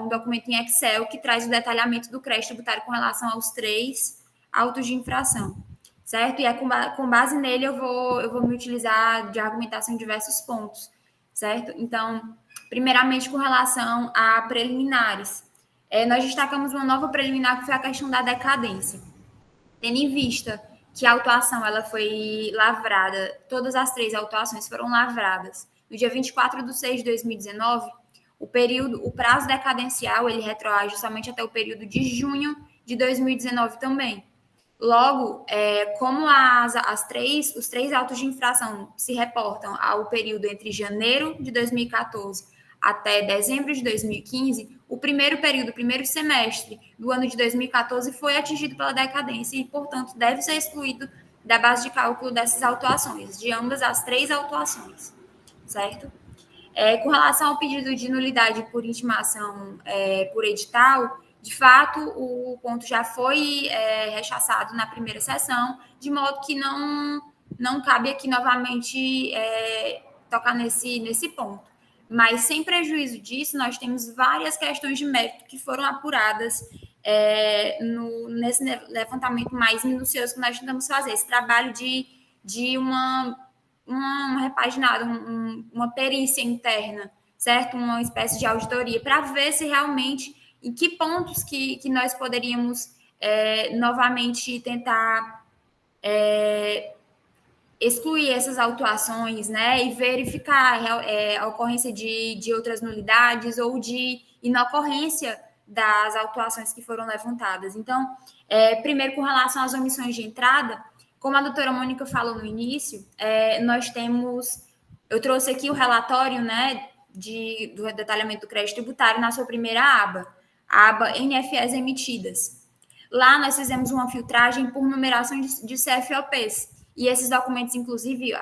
um documento em Excel que traz o detalhamento do crédito tributário com relação aos 3 autos de infração, certo? E com base nele eu vou me utilizar de argumentação em diversos pontos, certo? Então, primeiramente com relação a preliminares, nós destacamos uma nova preliminar que foi a questão da decadência. Tendo em vista que a autuação ela foi lavrada, todas as 3 autuações foram lavradas no dia 24/6/2019, o prazo decadencial ele retroage somente até o período de junho de 2019 também. Logo, como os 3 autos de infração se reportam ao período entre janeiro de 2014 até dezembro de 2015, o primeiro semestre do ano de 2014 foi atingido pela decadência e, portanto, deve ser excluído da base de cálculo dessas autuações, de ambas as 3 autuações, certo? Com relação ao pedido de nulidade por intimação por edital, de fato, o ponto já foi rechaçado na primeira sessão, de modo que não cabe aqui novamente tocar nesse ponto. Mas, sem prejuízo disso, nós temos várias questões de mérito que foram apuradas nesse levantamento mais minucioso que nós tentamos fazer. Esse trabalho de uma repaginada, uma perícia interna, certo? Uma espécie de auditoria, para ver se realmente, em que pontos que nós poderíamos novamente tentar excluir essas autuações, né, e verificar a ocorrência de outras nulidades ou de inocorrência das autuações que foram levantadas. Então, primeiro, com relação às omissões de entrada, como a doutora Mônica falou no início, eu trouxe aqui o relatório, né, do detalhamento do crédito tributário na sua primeira aba, a aba NFEs emitidas. Lá nós fizemos uma filtragem por numeração de CFOPs, e esses documentos, inclusive,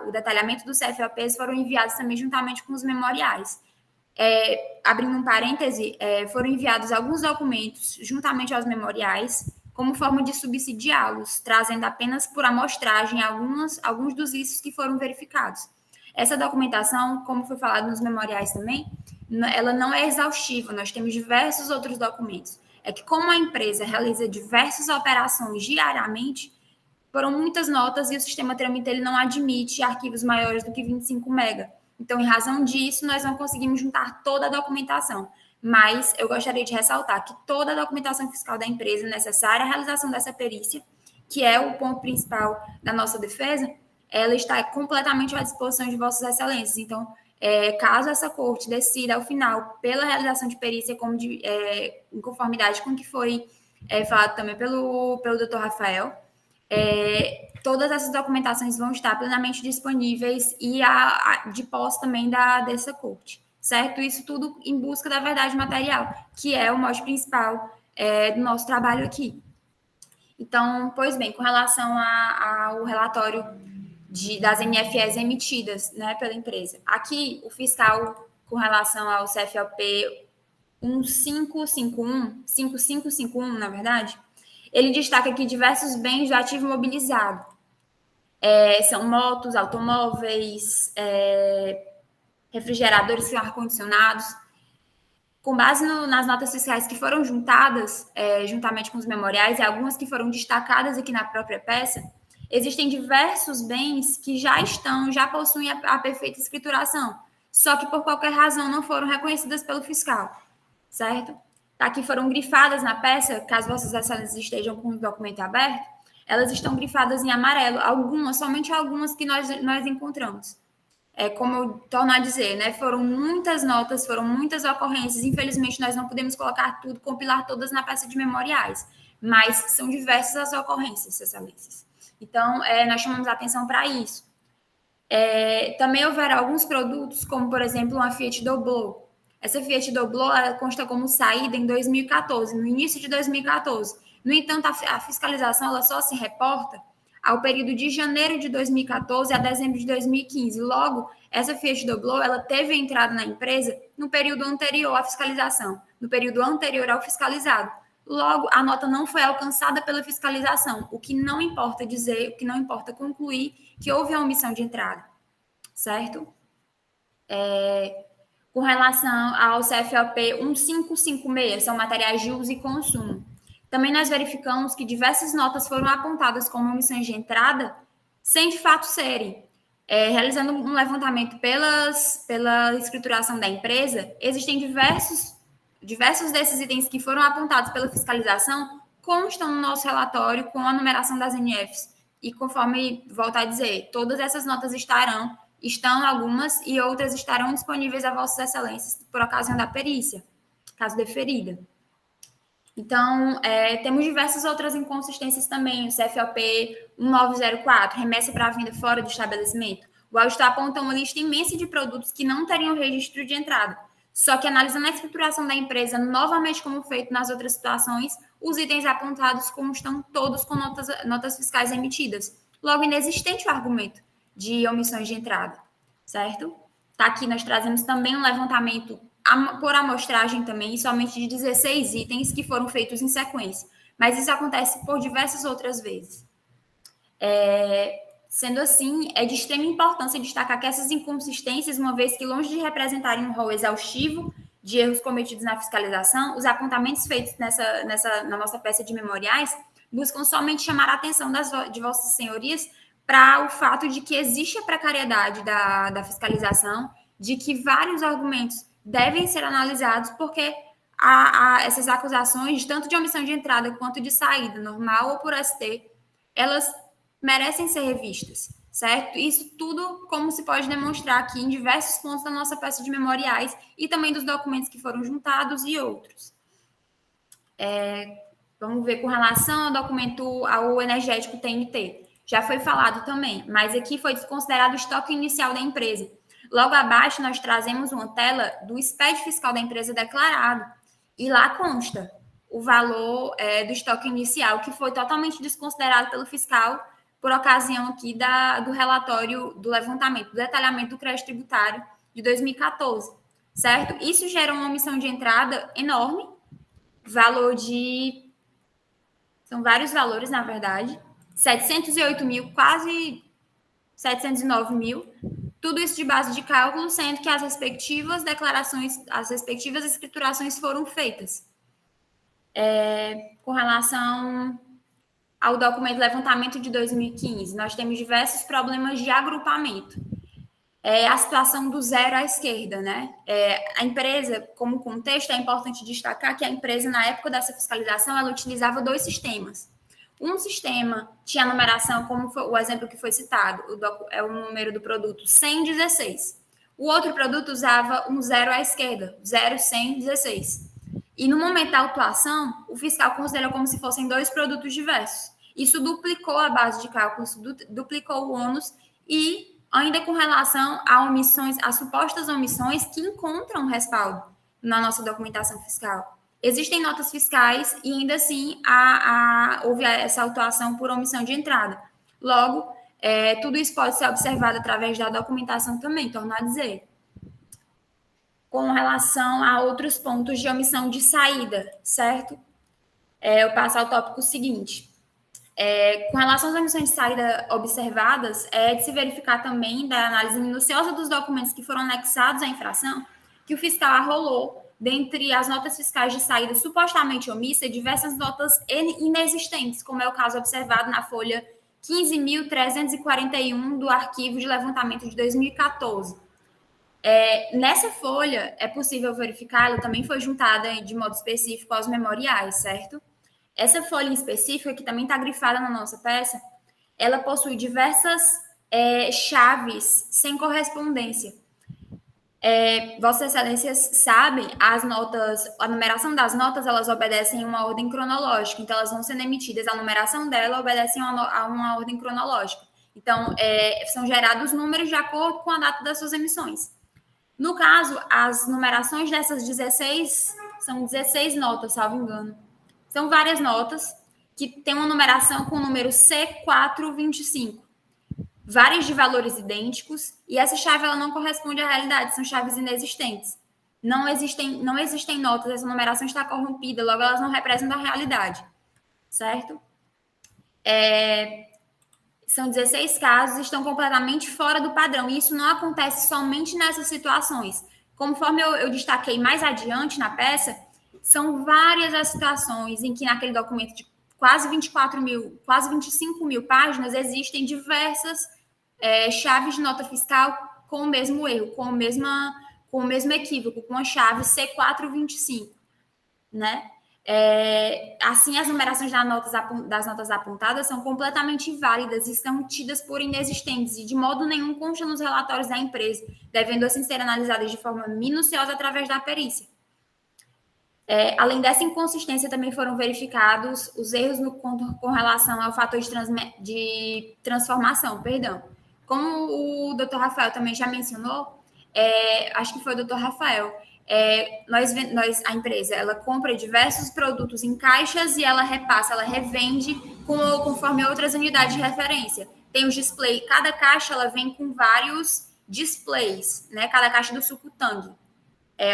o detalhamento dos CFOPs foram enviados também juntamente com os memoriais. Abrindo um parêntese, foram enviados alguns documentos juntamente aos memoriais, como forma de subsidiá-los, trazendo apenas por amostragem alguns dos vícios que foram verificados. Essa documentação, como foi falado nos memoriais também, ela não é exaustiva, nós temos diversos outros documentos. É que como a empresa realiza diversas operações diariamente, foram muitas notas e o sistema Tramita ele não admite arquivos maiores do que 25 MB. Então, em razão disso, nós não conseguimos juntar toda a documentação. Mas eu gostaria de ressaltar que toda a documentação fiscal da empresa necessária à realização dessa perícia, que é o ponto principal da nossa defesa, ela está completamente à disposição de Vossas Excelências. Então, caso essa corte decida, ao final, pela realização de perícia em conformidade com o que foi falado também pelo Dr. Rafael, todas essas documentações vão estar plenamente disponíveis e de posse também dessa corte, certo? Isso tudo em busca da verdade material, que é o mote principal do nosso trabalho aqui. Então, pois bem, com relação ao relatório das NFEs emitidas, né, pela empresa, aqui o fiscal, com relação ao CFOP 5551, na verdade, ele destaca aqui diversos bens do ativo mobilizado. São motos, automóveis, refrigeradores com ar-condicionados. Com base nas notas fiscais que foram juntadas, juntamente com os memoriais, e algumas que foram destacadas aqui na própria peça, existem diversos bens que já possuem a perfeita escrituração, só que por qualquer razão não foram reconhecidas pelo fiscal, certo? Aqui foram grifadas na peça, caso Vossas Excelências estejam com o documento aberto, elas estão grifadas em amarelo, somente algumas que nós encontramos. Como eu torno a dizer, né, foram muitas notas, foram muitas ocorrências, infelizmente nós não podemos colocar tudo, compilar todas na peça de memoriais, mas são diversas as ocorrências, Excelências. Então, nós chamamos a atenção para isso. Também houveram alguns produtos, como, por exemplo, uma Fiat Doblò. Essa Fiat Doblò ela consta como saída em 2014, no início de 2014. No entanto, a fiscalização ela só se reporta ao período de janeiro de 2014 a dezembro de 2015. Logo, essa Fiat Doblò ela teve entrada na empresa no período anterior à fiscalização, no período anterior ao fiscalizado. Logo, a nota não foi alcançada pela fiscalização, o que não importa dizer, o que não importa concluir que houve a omissão de entrada, certo? Com relação ao CFOP 1556, são materiais de uso e consumo. Também nós verificamos que diversas notas foram apontadas como omissões de entrada, sem de fato serem. Realizando um levantamento pela escrituração da empresa, existem diversos desses itens que foram apontados pela fiscalização constam no nosso relatório com a numeração das NFs. E conforme volto a dizer, todas essas notas estão algumas e outras estarão disponíveis a Vossas Excelências por ocasião da perícia, caso deferida. Então, temos diversas outras inconsistências também. O CFOP 1904, remessa para a venda fora do estabelecimento. O auditor aponta uma lista imensa de produtos que não teriam registro de entrada. Só que, analisando a escrituração da empresa, novamente como feito nas outras situações, os itens apontados constam todos com notas fiscais emitidas. Logo, inexistente o argumento de omissões de entrada, certo? Tá aqui, nós trazemos também um levantamento por amostragem também, somente de 16 itens que foram feitos em sequência. Mas isso acontece por diversas outras vezes. Sendo assim, é de extrema importância destacar que essas inconsistências, uma vez que longe de representarem um rol exaustivo de erros cometidos na fiscalização, os apontamentos feitos na nossa peça de memoriais buscam somente chamar a atenção de Vossas Senhorias para o fato de que existe a precariedade da fiscalização de que vários argumentos devem ser analisados, porque essas acusações, tanto de omissão de entrada quanto de saída, normal ou por ST, elas merecem ser revistas, certo? Isso tudo, como se pode demonstrar aqui em diversos pontos da nossa peça de memoriais e também dos documentos que foram juntados e outros. Vamos ver com relação ao documento, ao energético TNT. Já foi falado também, mas aqui foi desconsiderado o estoque inicial da empresa. Logo abaixo, nós trazemos uma tela do SPED fiscal da empresa declarado, e lá consta o valor do estoque inicial, que foi totalmente desconsiderado pelo fiscal por ocasião aqui do relatório do levantamento, do detalhamento do crédito tributário de 2014, certo? Isso gera uma omissão de entrada enorme, valor de... São vários valores, na verdade. 708 mil, quase 709 mil. Tudo isso de base de cálculo, sendo que as respectivas declarações, as respectivas escriturações foram feitas. Com relação ao documento de levantamento de 2015, nós temos diversos problemas de agrupamento. A situação do zero à esquerda, né? A empresa, como contexto, é importante destacar que a empresa, na época dessa fiscalização, ela utilizava 2 sistemas. Um sistema tinha a numeração, como foi o exemplo que foi citado, é o número do produto 116. O outro produto usava um zero à esquerda, 0116. E no momento da autuação, o fiscal considerou como se fossem 2 produtos diversos. Isso duplicou a base de cálculo, duplicou o ônus e ainda com relação a omissões, a supostas omissões que encontram respaldo na nossa documentação fiscal. Existem notas fiscais e ainda assim houve essa autuação por omissão de entrada. Logo, tudo isso pode ser observado através da documentação também, torno a dizer. Com relação a outros pontos de omissão de saída, certo? Eu passo ao tópico seguinte. Com relação às omissões de saída observadas, é de se verificar também da análise minuciosa dos documentos que foram anexados à infração, que o fiscal arrolou, dentre as notas fiscais de saída supostamente omissa, diversas notas inexistentes, como é o caso observado na folha 15.341 do arquivo de levantamento de 2014. Nessa folha, é possível verificar, ela também foi juntada de modo específico aos memoriais, certo? Essa folha em específico, que também está grifada na nossa peça, ela possui diversas chaves sem correspondência. Vossas Excelências sabem, a numeração das notas, elas obedecem a uma ordem cronológica, então elas vão sendo emitidas, a numeração dela obedece a uma ordem cronológica. Então, são gerados números de acordo com a data das suas emissões. No caso, as numerações dessas 16, são 16 notas, salvo engano. São várias notas que têm uma numeração com o número C425. Vários de valores idênticos, e essa chave ela não corresponde à realidade, são chaves inexistentes. Não existem notas, essa numeração está corrompida, logo elas não representam a realidade, certo? São 16 casos, estão completamente fora do padrão, e isso não acontece somente nessas situações. Conforme eu destaquei mais adiante na peça, são várias as situações em que naquele documento de quase 25 mil páginas, existem diversas chaves de nota fiscal com o mesmo erro, com o mesmo equívoco, com a chave C425, né? Assim, as numerações das notas apontadas são completamente inválidas e são tidas por inexistentes e de modo nenhum constam nos relatórios da empresa, devendo assim ser analisadas de forma minuciosa através da perícia. Além dessa inconsistência, também foram verificados os erros com relação ao fator de transformação, perdão. Como o Dr. Rafael também já mencionou, acho que foi o Dr. Rafael, a empresa, ela compra diversos produtos em caixas e ela repassa, ela revende conforme outras unidades de referência. Tem os displays, cada caixa ela vem com vários displays, né? Cada caixa do suco Tang,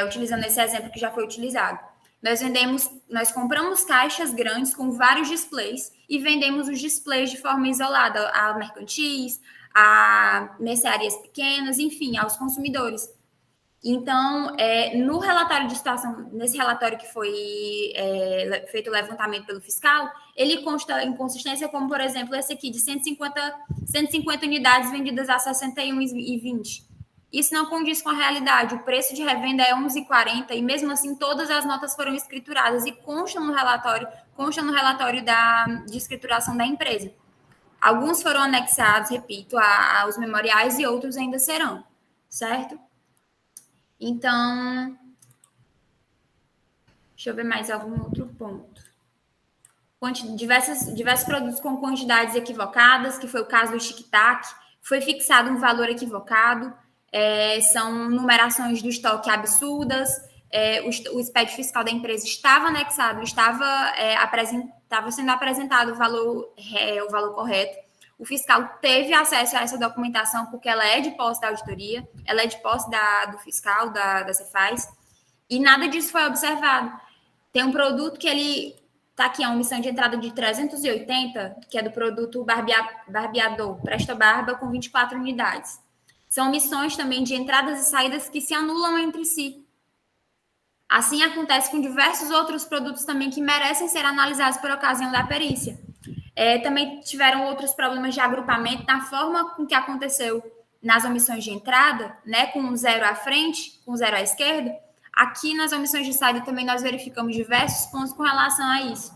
utilizando esse exemplo que já foi utilizado. Nós compramos caixas grandes com vários displays e vendemos os displays de forma isolada a mercantis, a mercearias pequenas, enfim, aos consumidores. Então, no relatório de situação, nesse relatório que foi feito o levantamento pelo fiscal, ele consta inconsistência, como, por exemplo, esse aqui, de 150 unidades vendidas a R$ 61,20. Isso não condiz com a realidade. O preço de revenda é 11,40 e mesmo assim todas as notas foram escrituradas e consta no relatório de escrituração da empresa. Alguns foram anexados, repito, aos memoriais e outros ainda serão, certo? Então, deixa eu ver mais algum outro ponto. Diversos produtos com quantidades equivocadas, que foi o caso do Tic-Tac, foi fixado um valor equivocado, são numerações do estoque absurdas, o SPED fiscal da empresa estava anexado, estava sendo apresentado o valor correto. O fiscal teve acesso a essa documentação porque ela é de posse da auditoria, ela é de posse do fiscal, da Cefaz, e nada disso foi observado. Tem um produto que ele está aqui, a omissão de entrada de 380, que é do produto barbeador, Presta Barba, com 24 unidades. São omissões também de entradas e saídas que se anulam entre si. Assim acontece com diversos outros produtos também que merecem ser analisados por ocasião da perícia. Também tiveram outros problemas de agrupamento na forma com que aconteceu nas omissões de entrada, né, com um 0 à frente, com 0 à esquerda. Aqui nas omissões de saída também nós verificamos diversos pontos com relação a isso.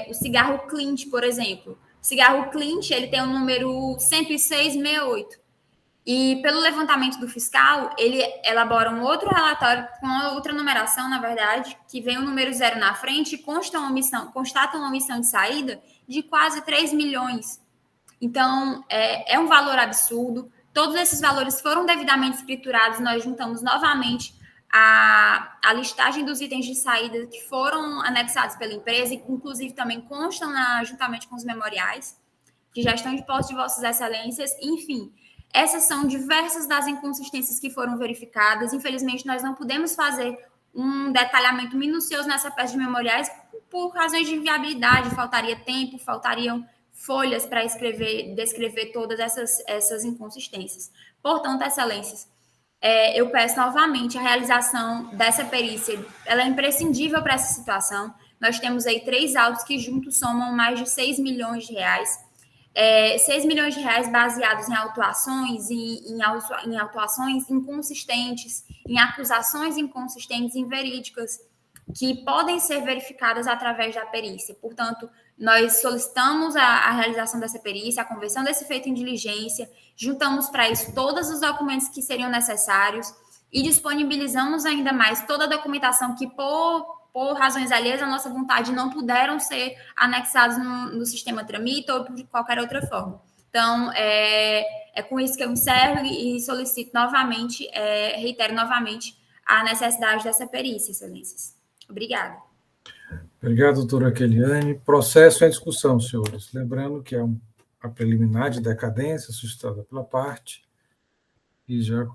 O cigarro Clint, por exemplo. O cigarro Clint, ele tem o número 10668. E pelo levantamento do fiscal, ele elabora um outro relatório com outra numeração, na verdade, que vem o número 0 na frente e constata uma omissão de saída de quase 3 milhões. Então, é um valor absurdo. Todos esses valores foram devidamente escriturados. Nós juntamos novamente a listagem dos itens de saída que foram anexados pela empresa, e inclusive também constam juntamente com os memoriais, que já estão de posse de Vossas Excelências. Enfim, essas são diversas das inconsistências que foram verificadas. Infelizmente, nós não podemos fazer um detalhamento minucioso nessa peça de memoriais por razões de inviabilidade. Faltaria tempo, faltariam folhas para descrever todas essas inconsistências. Portanto, Excelências, eu peço novamente a realização dessa perícia. Ela é imprescindível para essa situação. Nós temos aí 3 autos que juntos somam mais de 6 milhões de reais. 6 milhões de reais baseados em autuações, em autuações inconsistentes, em acusações inconsistentes, inverídicas, que podem ser verificadas através da perícia. Portanto, nós solicitamos a realização dessa perícia, a conversão desse feito em diligência, juntamos para isso todos os documentos que seriam necessários e disponibilizamos ainda mais toda a documentação que, por razões alheias à nossa vontade, não puderam ser anexados no sistema Tramita ou de qualquer outra forma. Então, é com isso que eu encerro e solicito novamente, reitero novamente a necessidade dessa perícia, Excelências. Obrigada. Obrigado, doutora Keliane. Processo em discussão, senhores. Lembrando que é a preliminar de decadência suscitada pela parte, e já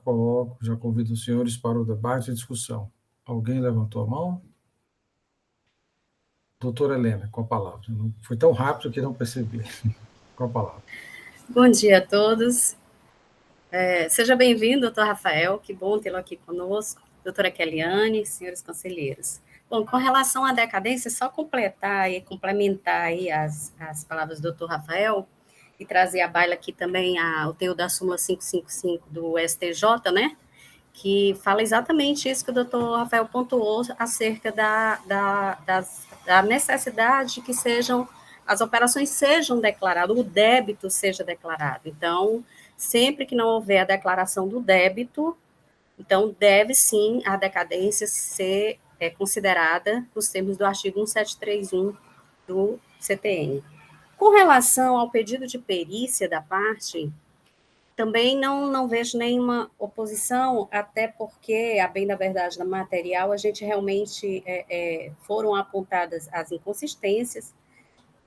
convido os senhores para o debate e discussão. Alguém levantou a mão? Doutora Helena, com a palavra. Não foi tão rápido que não percebi. Com a palavra. Bom dia a todos. Seja bem-vindo, doutor Rafael, que bom tê-lo aqui conosco. Doutora Keliane, senhores conselheiros. Bom, com relação à decadência, só complementar aí as palavras do doutor Rafael e trazer à baila aqui também o teor da súmula 555 do STJ, né? Que fala exatamente isso que o doutor Rafael pontuou acerca da necessidade que as operações sejam declaradas, o débito seja declarado. Então, sempre que não houver a declaração do débito, então deve sim a decadência ser considerada nos termos do artigo 1731 do CTN. Com relação ao pedido de perícia da parte, também não vejo nenhuma oposição, até porque, a bem da verdade da material, a gente realmente foram apontadas as inconsistências,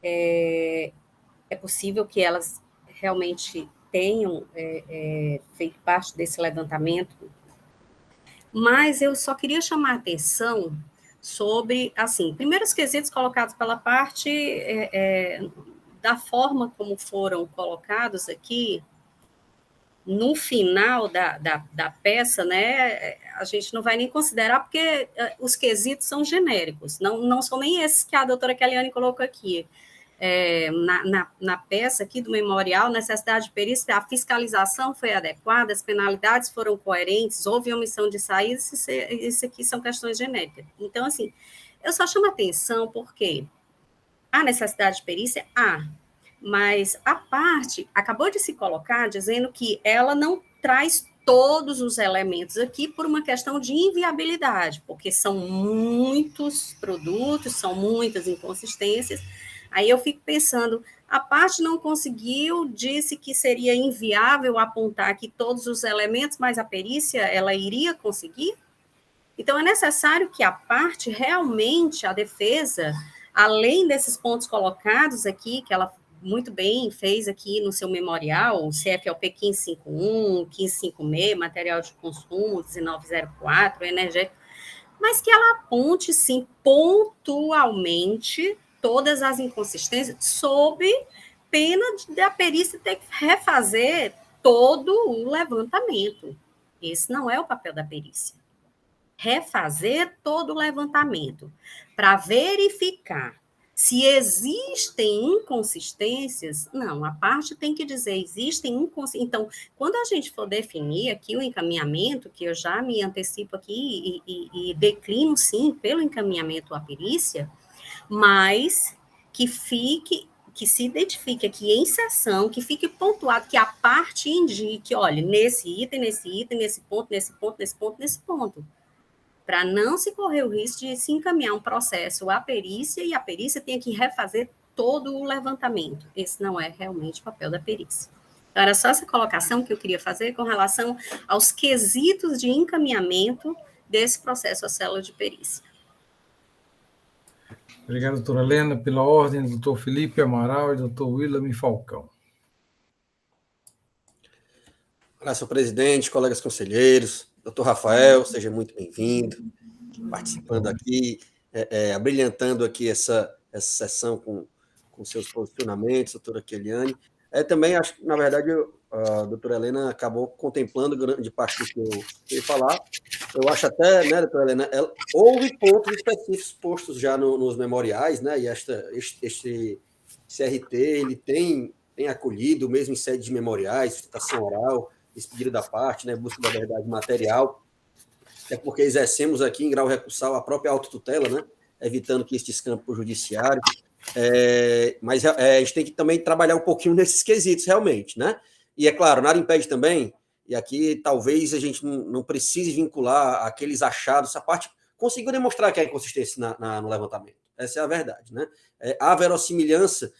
é possível que elas realmente tenham feito parte desse levantamento, mas eu só queria chamar a atenção sobre, assim, primeiro os quesitos colocados pela parte, da forma como foram colocados aqui, no final da peça, né, a gente não vai nem considerar, porque os quesitos são genéricos, não são nem esses que a doutora Keliane colocou aqui. na peça aqui do memorial, necessidade de perícia, a fiscalização foi adequada, as penalidades foram coerentes, houve omissão de saída, isso aqui são questões genéricas. Então, assim, eu só chamo atenção porque há necessidade de perícia? Mas a parte acabou de se colocar dizendo que ela não traz todos os elementos aqui por uma questão de inviabilidade, porque são muitos produtos, são muitas inconsistências. Aí eu fico pensando, a parte não conseguiu, disse que seria inviável apontar aqui todos os elementos, mas a perícia, ela iria conseguir? Então, é necessário que a parte realmente, a defesa, além desses pontos colocados aqui, que ela muito bem fez aqui no seu memorial, o CFLP 1551, 1556, material de consumo, 1904, energético, mas que ela aponte, sim, pontualmente todas as inconsistências, sob pena da perícia ter que refazer todo o levantamento. Esse não é o papel da perícia. Refazer todo o levantamento para verificar se existem inconsistências. Não, a parte tem que dizer existem inconsistências. Então, quando a gente for definir aqui o encaminhamento, que eu já me antecipo aqui e declino, sim, pelo encaminhamento à perícia, mas que se identifique aqui em sessão, que fique pontuado, que a parte indique, olha, nesse item, nesse ponto, para não se correr o risco de se encaminhar um processo à perícia e a perícia tenha que refazer todo o levantamento. Esse não é realmente o papel da perícia. Então, era só essa colocação que eu queria fazer com relação aos quesitos de encaminhamento desse processo à célula de perícia. Obrigado, doutora Helena. Pela ordem, doutor Felipe Amaral e doutor William Falcão. Olá, senhor presidente, colegas conselheiros, doutor Rafael, seja muito bem-vindo, participando aqui, abrilhantando aqui essa sessão com seus posicionamentos, doutora Keliane. Também acho que, na verdade, a doutora Helena acabou contemplando grande parte do que eu ia falar. Eu acho até, né, doutora Helena, houve pontos específicos postos já nos memoriais, né, e este CRT, ele tem acolhido, mesmo em sede de memoriais, sustentação oral, esse pedido da parte, né, busca da verdade material, é porque exercemos aqui em grau recursal a própria autotutela, né, evitando que este escampe para o judiciário, mas a gente tem que também trabalhar um pouquinho nesses quesitos, realmente, né, e é claro, nada impede também, e aqui talvez a gente não precise vincular aqueles achados, essa parte conseguiu demonstrar que há inconsistência no levantamento, essa é a verdade, né, há verossimilhança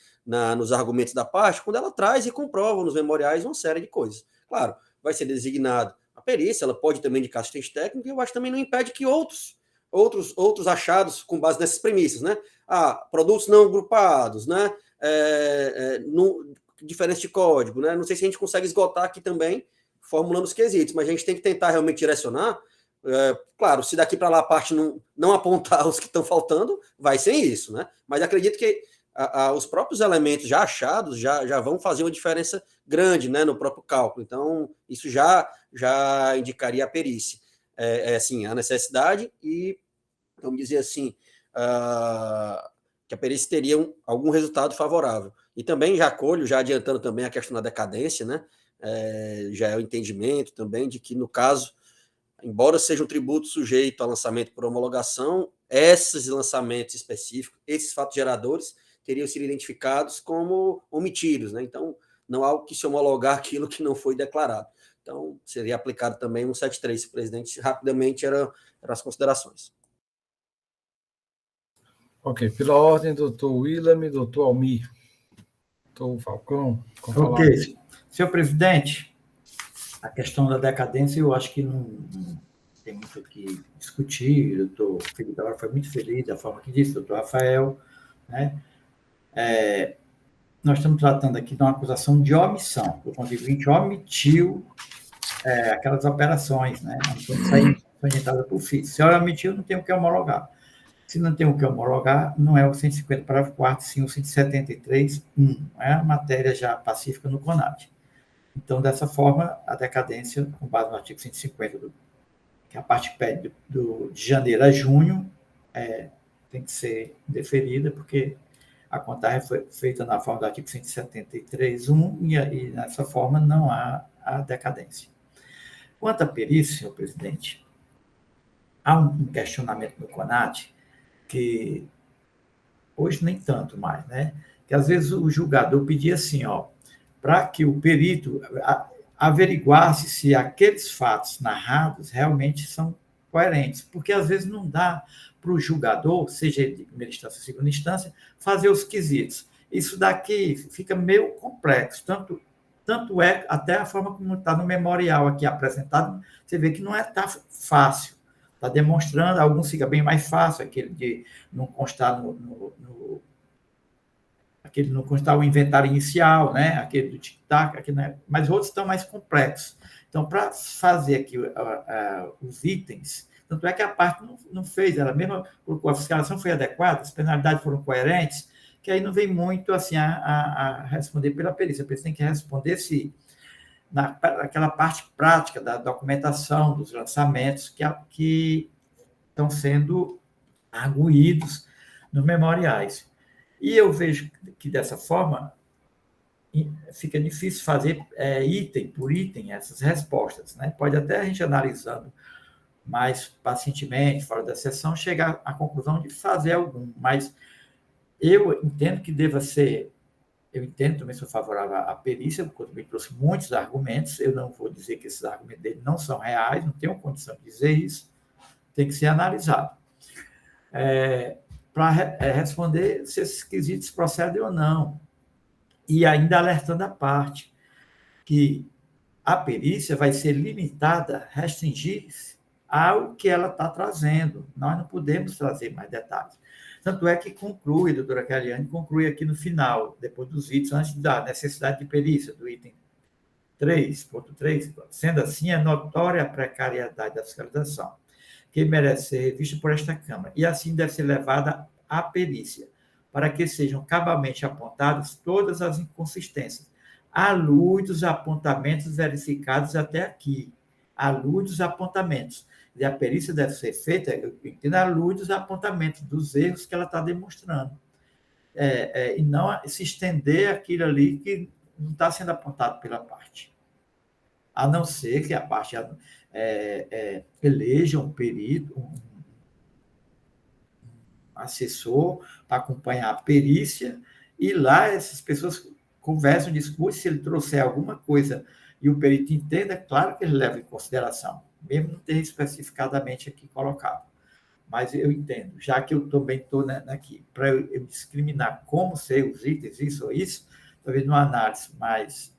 nos argumentos da parte, quando ela traz e comprova nos memoriais uma série de coisas. Claro, vai ser designado a perícia, ela pode também indicar assistente técnico, e eu acho que também não impede que outros achados com base nessas premissas, né? Produtos não agrupados, né? Diferença de código, né? Não sei se a gente consegue esgotar aqui também, formulando os quesitos, mas a gente tem que tentar realmente direcionar. Claro, se daqui para lá a parte não apontar os que estão faltando, vai sem isso, né? Mas acredito que os próprios elementos já achados já vão fazer uma diferença grande, né, no próprio cálculo. Então, isso já indicaria a perícia. Assim, a necessidade e, vamos dizer assim, que a perícia teria algum resultado favorável. E também já acolho, já adiantando também a questão da decadência, né, já é o entendimento também de que, no caso, embora seja um tributo sujeito a lançamento por homologação, esses lançamentos específicos, esses fatos geradores, teriam sido identificados como omitidos, né? Então, não há o que se homologar aquilo que não foi declarado. Então, seria aplicado também 173, se o presidente rapidamente eram as considerações. Ok, pela ordem, doutor William e doutor Almir. Doutor Falcão. Ok, senhor presidente, a questão da decadência eu acho que não tem muito o que discutir, o doutor Felipe agora foi muito feliz da forma que disse, o doutor Rafael, né? Nós estamos tratando aqui de uma acusação de omissão. O contribuinte omitiu aquelas operações, né? Foi orientada por FII. Se ela omitiu, não tem o que homologar. Se não tem o que homologar, não é o 150, parágrafo 4º, sim o 173, é a matéria já pacífica no CONAD. Então, dessa forma, a decadência, com base no artigo 150, que a parte pede de janeiro a junho, tem que ser deferida, porque A contagem foi feita na forma do artigo 173.1 e nessa forma não há a decadência. Quanto à perícia, senhor presidente, há um questionamento no CONAT que hoje nem tanto mais, né? Que às vezes o julgador pedia assim, para que o perito averiguasse se aqueles fatos narrados realmente são coerentes, porque às vezes não dá para o julgador, seja de primeira instância ou segunda instância, fazer os quesitos. Isso daqui fica meio complexo, tanto é até a forma como está no memorial aqui apresentado, você vê que não tá fácil. Está demonstrando, alguns fica bem mais fácil, aquele de não constar aquele não constar o inventário inicial, né? Aquele do tic-tac, né? Mas outros estão mais complexos. Então, para fazer aqui os itens, tanto é que a parte não fez, ela mesma colocou, a fiscalização foi adequada, as penalidades foram coerentes, que aí não vem muito assim a responder pela perícia. A perícia tem que responder se naquela parte prática da documentação, dos lançamentos que estão sendo arguídos nos memoriais. E eu vejo que, dessa forma, fica difícil fazer item por item essas respostas, né? Pode até a gente analisando mais pacientemente, fora da sessão, chegar à conclusão de fazer algum, mas eu entendo que deva ser. Eu entendo, também sou favorável à perícia, porque eu também trouxe muitos argumentos, eu não vou dizer que esses argumentos dele não são reais, não tenho condição de dizer isso, tem que ser analisado. Para responder se esses quesitos procedem ou não. E ainda alertando a parte que a perícia vai ser limitada, restringir-se ao que ela está trazendo. Nós não podemos trazer mais detalhes. Tanto é que conclui, a doutora Keliane conclui aqui no final, depois dos itens, antes da necessidade de perícia, do item 3.3, sendo assim, é notória a precariedade da fiscalização, que merece ser revista por esta Câmara, e assim deve ser levada à perícia, para que sejam cabalmente apontadas todas as inconsistências, à luz dos apontamentos verificados até aqui, à luz dos apontamentos. E a perícia deve ser feita, eu entendo, à luz dos apontamentos, dos erros que ela está demonstrando. E não se estender aquilo ali que não está sendo apontado pela parte. A não ser que a parte eleja um perito, um assessor para acompanhar a perícia, e lá essas pessoas conversam, discutem, se ele trouxer alguma coisa e o perito entenda, é claro que ele leva em consideração, mesmo não ter especificadamente aqui colocado. Mas eu entendo, já que eu também estou aqui, para eu discriminar como ser os itens, isso ou isso, talvez numa análise mais,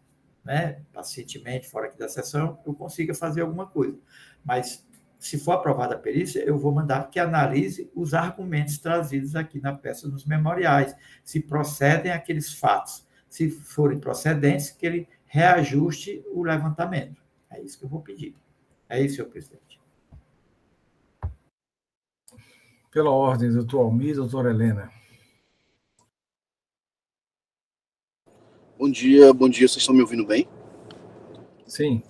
pacientemente, fora aqui da sessão, eu consiga fazer alguma coisa. Mas, se for aprovada a perícia, eu vou mandar que analise os argumentos trazidos aqui na peça dos memoriais, se procedem aqueles fatos. Se forem procedentes, que ele reajuste o levantamento. É isso que eu vou pedir. É isso, senhor presidente. Pela ordem, doutor Almir, doutora Helena. Bom dia, vocês estão me ouvindo bem? Sim.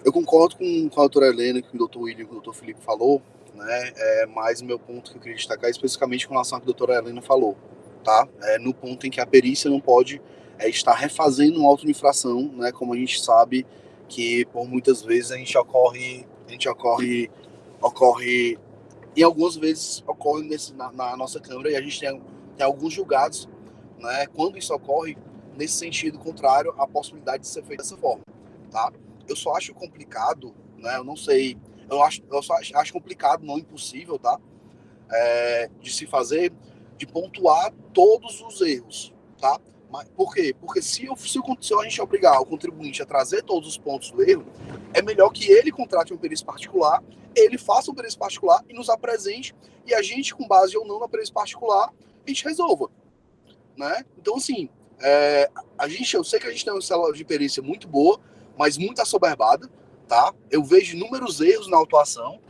Eu concordo com a doutora Helena, com o doutor William e com o doutor Felipe falou, né? Mas o meu ponto que eu queria destacar é especificamente com relação ao que a doutora Helena falou, tá? No ponto em que a perícia não pode estar refazendo uma auto-infração, né? Como a gente sabe que por muitas vezes a gente ocorre e algumas vezes ocorre na nossa Câmara, e a gente tem alguns julgados, né? Quando isso ocorre nesse sentido contrário à possibilidade de ser feito dessa forma, tá? Eu só acho complicado, né? Eu não sei, eu só acho complicado, não impossível, tá? De se fazer, de pontuar todos os erros, tá? Mas, por quê? Porque se a gente obrigar o contribuinte a trazer todos os pontos do erro, é melhor que ele contrate um perito particular, ele faça um perito particular e nos apresente, e a gente, com base ou não na perito particular, a gente resolva, né? Então, assim, eu sei que a gente tem uma célula de perícia muito boa, mas muito assoberbada, tá? Eu vejo inúmeros erros na autuação,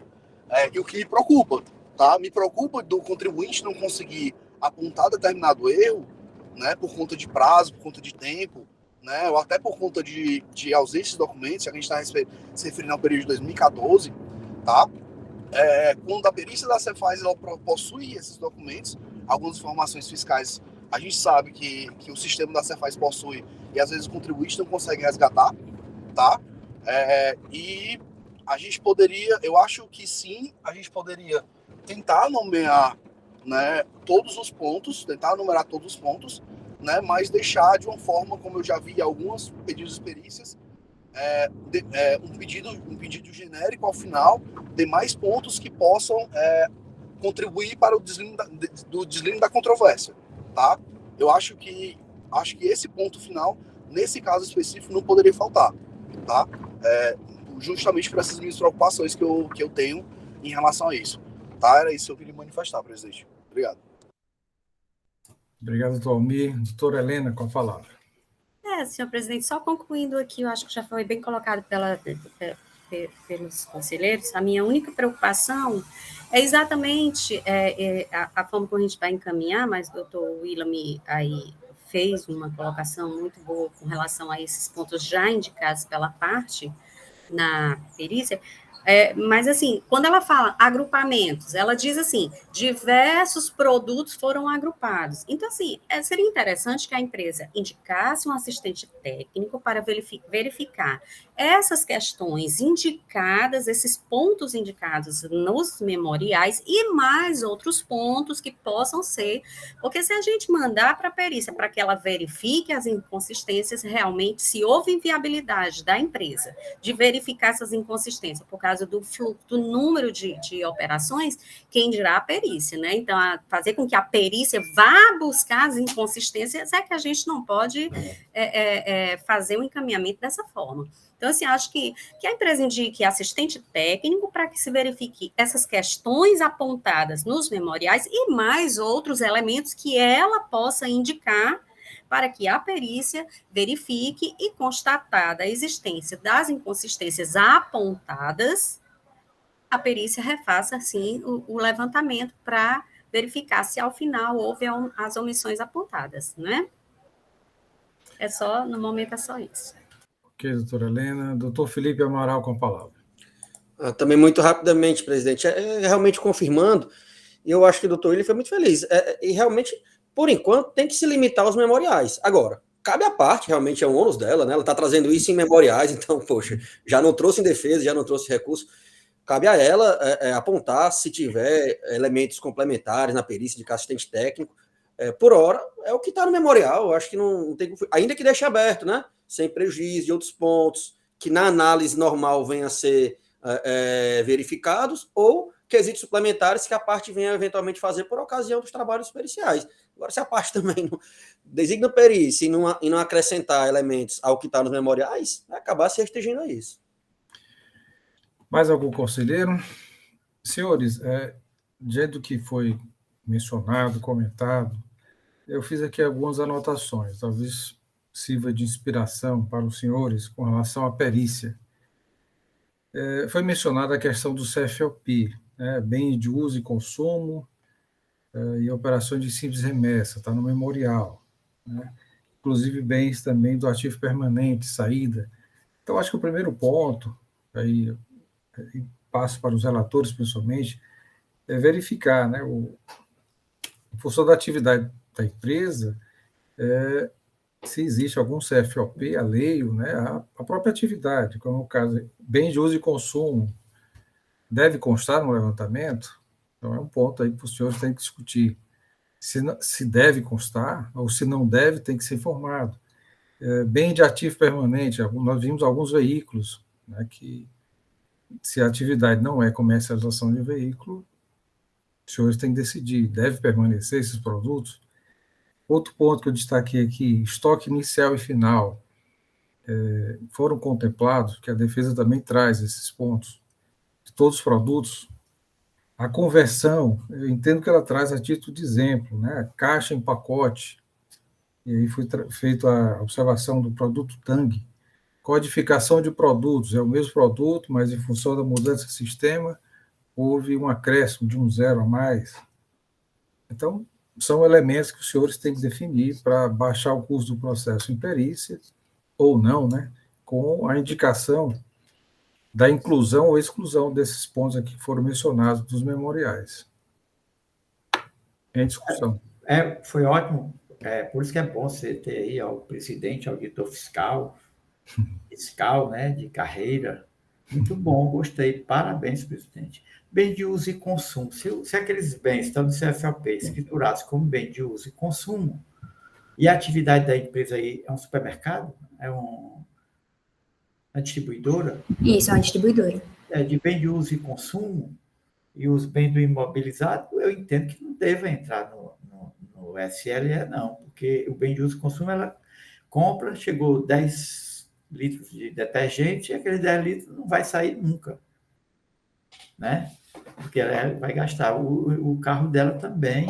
e o que me preocupa, tá? Me preocupa do contribuinte não conseguir apontar determinado erro, né? Por conta de prazo, por conta de tempo, né? Ou até por conta de ausência de documentos, a gente está se referindo ao período de 2014, tá? Quando a perícia da Cefaz ela possui esses documentos, algumas informações fiscais a gente sabe que o sistema da Cefaz possui e às vezes o contribuinte não consegue resgatar, tá? E a gente poderia, eu acho que sim, a gente poderia tentar nomear, né, todos os pontos, tentar numerar todos os pontos, né, mas deixar de uma forma, como eu já vi alguns pedidos de perícias, um pedido genérico ao final, de mais pontos que possam contribuir para o deslinde da controvérsia, tá? Eu acho que esse ponto final, nesse caso específico, não poderia faltar, tá? Justamente por essas minhas preocupações que eu tenho em relação a isso, tá? Era isso que eu queria manifestar, presidente. Obrigado. Obrigado, doutor Almir. Doutora Helena, com a palavra. Senhor presidente, só concluindo aqui, eu acho que já foi bem colocado pelos conselheiros, a minha única preocupação é exatamente a forma como a gente vai encaminhar, mas o doutor Willam aí fez uma colocação muito boa com relação a esses pontos já indicados pela parte na perícia, mas assim, quando ela fala agrupamentos, ela diz assim, diversos produtos foram agrupados. Então, assim, seria interessante que a empresa indicasse um assistente técnico para verificar essas questões indicadas, esses pontos indicados nos memoriais e mais outros pontos que possam ser, porque se a gente mandar para a perícia para que ela verifique as inconsistências, realmente, se houve inviabilidade da empresa de verificar essas inconsistências por causa do fluxo, do número de operações, quem dirá a perícia, né? Então, fazer com que a perícia vá buscar as inconsistências é que a gente não pode fazer um encaminhamento dessa forma. Então, assim, acho que a empresa indique assistente técnico para que se verifique essas questões apontadas nos memoriais e mais outros elementos que ela possa indicar para que a perícia verifique e, constatada a existência das inconsistências apontadas, a perícia refaça, assim, o levantamento para verificar se, ao final, houve as omissões apontadas, né? No momento, é só isso. Ok, doutora Helena. Doutor Felipe Amaral, com a palavra. Também muito rapidamente, presidente. Realmente confirmando, e eu acho que o doutor William foi muito feliz. E realmente, por enquanto, tem que se limitar aos memoriais. Agora, cabe à parte, realmente é um ônus dela, né? Ela está trazendo isso em memoriais, então, poxa, já não trouxe em defesa, já não trouxe recurso. Cabe a ela apontar se tiver elementos complementares na perícia de assistente técnico. Por hora, é o que está no memorial. Eu acho que não tem, ainda que deixe aberto, né? Sem prejuízo de outros pontos que na análise normal venham a ser verificados, ou quesitos suplementares que a parte venha eventualmente fazer por ocasião dos trabalhos periciais. Agora, se a parte também não designa perícia e não acrescentar elementos ao que está nos memoriais, vai acabar se restringindo a isso. Mais algum conselheiro? Senhores, diante do que foi mencionado, comentado, eu fiz aqui algumas anotações, talvez sirva de inspiração para os senhores com relação à perícia. Foi mencionada a questão do CFOP, bem de uso e consumo e operações de simples remessa, está no memorial, né? Inclusive bens também do ativo permanente, saída. Então, acho que o primeiro ponto, aí passo para os relatores, principalmente, é verificar, né, em função da atividade da empresa, se existe algum CFOP alheio, né, à própria atividade, como o caso, bem de uso e consumo, deve constar no levantamento. Então, é um ponto aí que os senhores têm que discutir. Se deve constar, ou se não deve, tem que ser informado. Bem de ativo permanente, nós vimos alguns veículos, né, que, se a atividade não é comercialização de veículo, os senhores têm que decidir, deve permanecer esses produtos. Outro ponto que eu destaquei aqui, estoque inicial e final, foram contemplados, que a defesa também traz esses pontos, de todos os produtos. A conversão, eu entendo que ela traz a título de exemplo, né? Caixa em pacote, e aí foi feita a observação do produto Tang. Codificação de produtos, é o mesmo produto, mas em função da mudança de sistema, houve um acréscimo de um 0 a mais. Então, são elementos que os senhores têm que definir para baixar o custo do processo em perícia, ou não, né? Com a indicação da inclusão ou exclusão desses pontos aqui que foram mencionados dos memoriais. Em discussão. Foi ótimo. Por isso que é bom você ter aí o presidente, auditor fiscal, né, de carreira. Muito bom, gostei. Parabéns, presidente. Bem de uso e consumo. Se aqueles bens estão no CFOP escriturados como bem de uso e consumo, e a atividade da empresa aí é um supermercado? É uma distribuidora? Isso, é uma distribuidora. De bem de uso e consumo, e os bens do imobilizado, eu entendo que não deva entrar no SLE, não, porque o bem de uso e consumo, ela compra, chegou 10 litros de detergente, e aqueles 10 litros não vai sair nunca, né? Porque ela vai gastar. O carro dela também.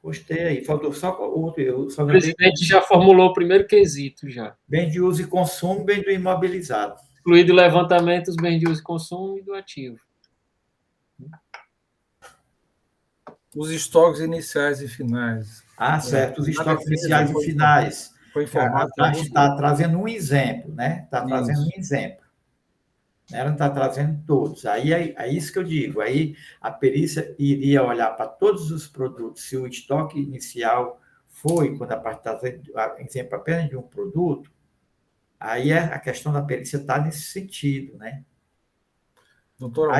Gostei aí. Faltou só outro. O presidente já formulou o primeiro quesito, já. Bem de uso e consumo, bem do imobilizado. Incluído o levantamento dos bens de uso e consumo e do ativo. Os estoques iniciais e finais. Certo. Os estoques iniciais e finais. Foi informado. A gente está trazendo um exemplo, né? Está trazendo um exemplo. Ela não está trazendo todos. Aí é isso que eu digo. Aí a perícia iria olhar para todos os produtos. Se o estoque inicial foi, quando a parte está trazendo exemplo apenas de um produto, aí a questão da perícia está nesse sentido, né? Doutor,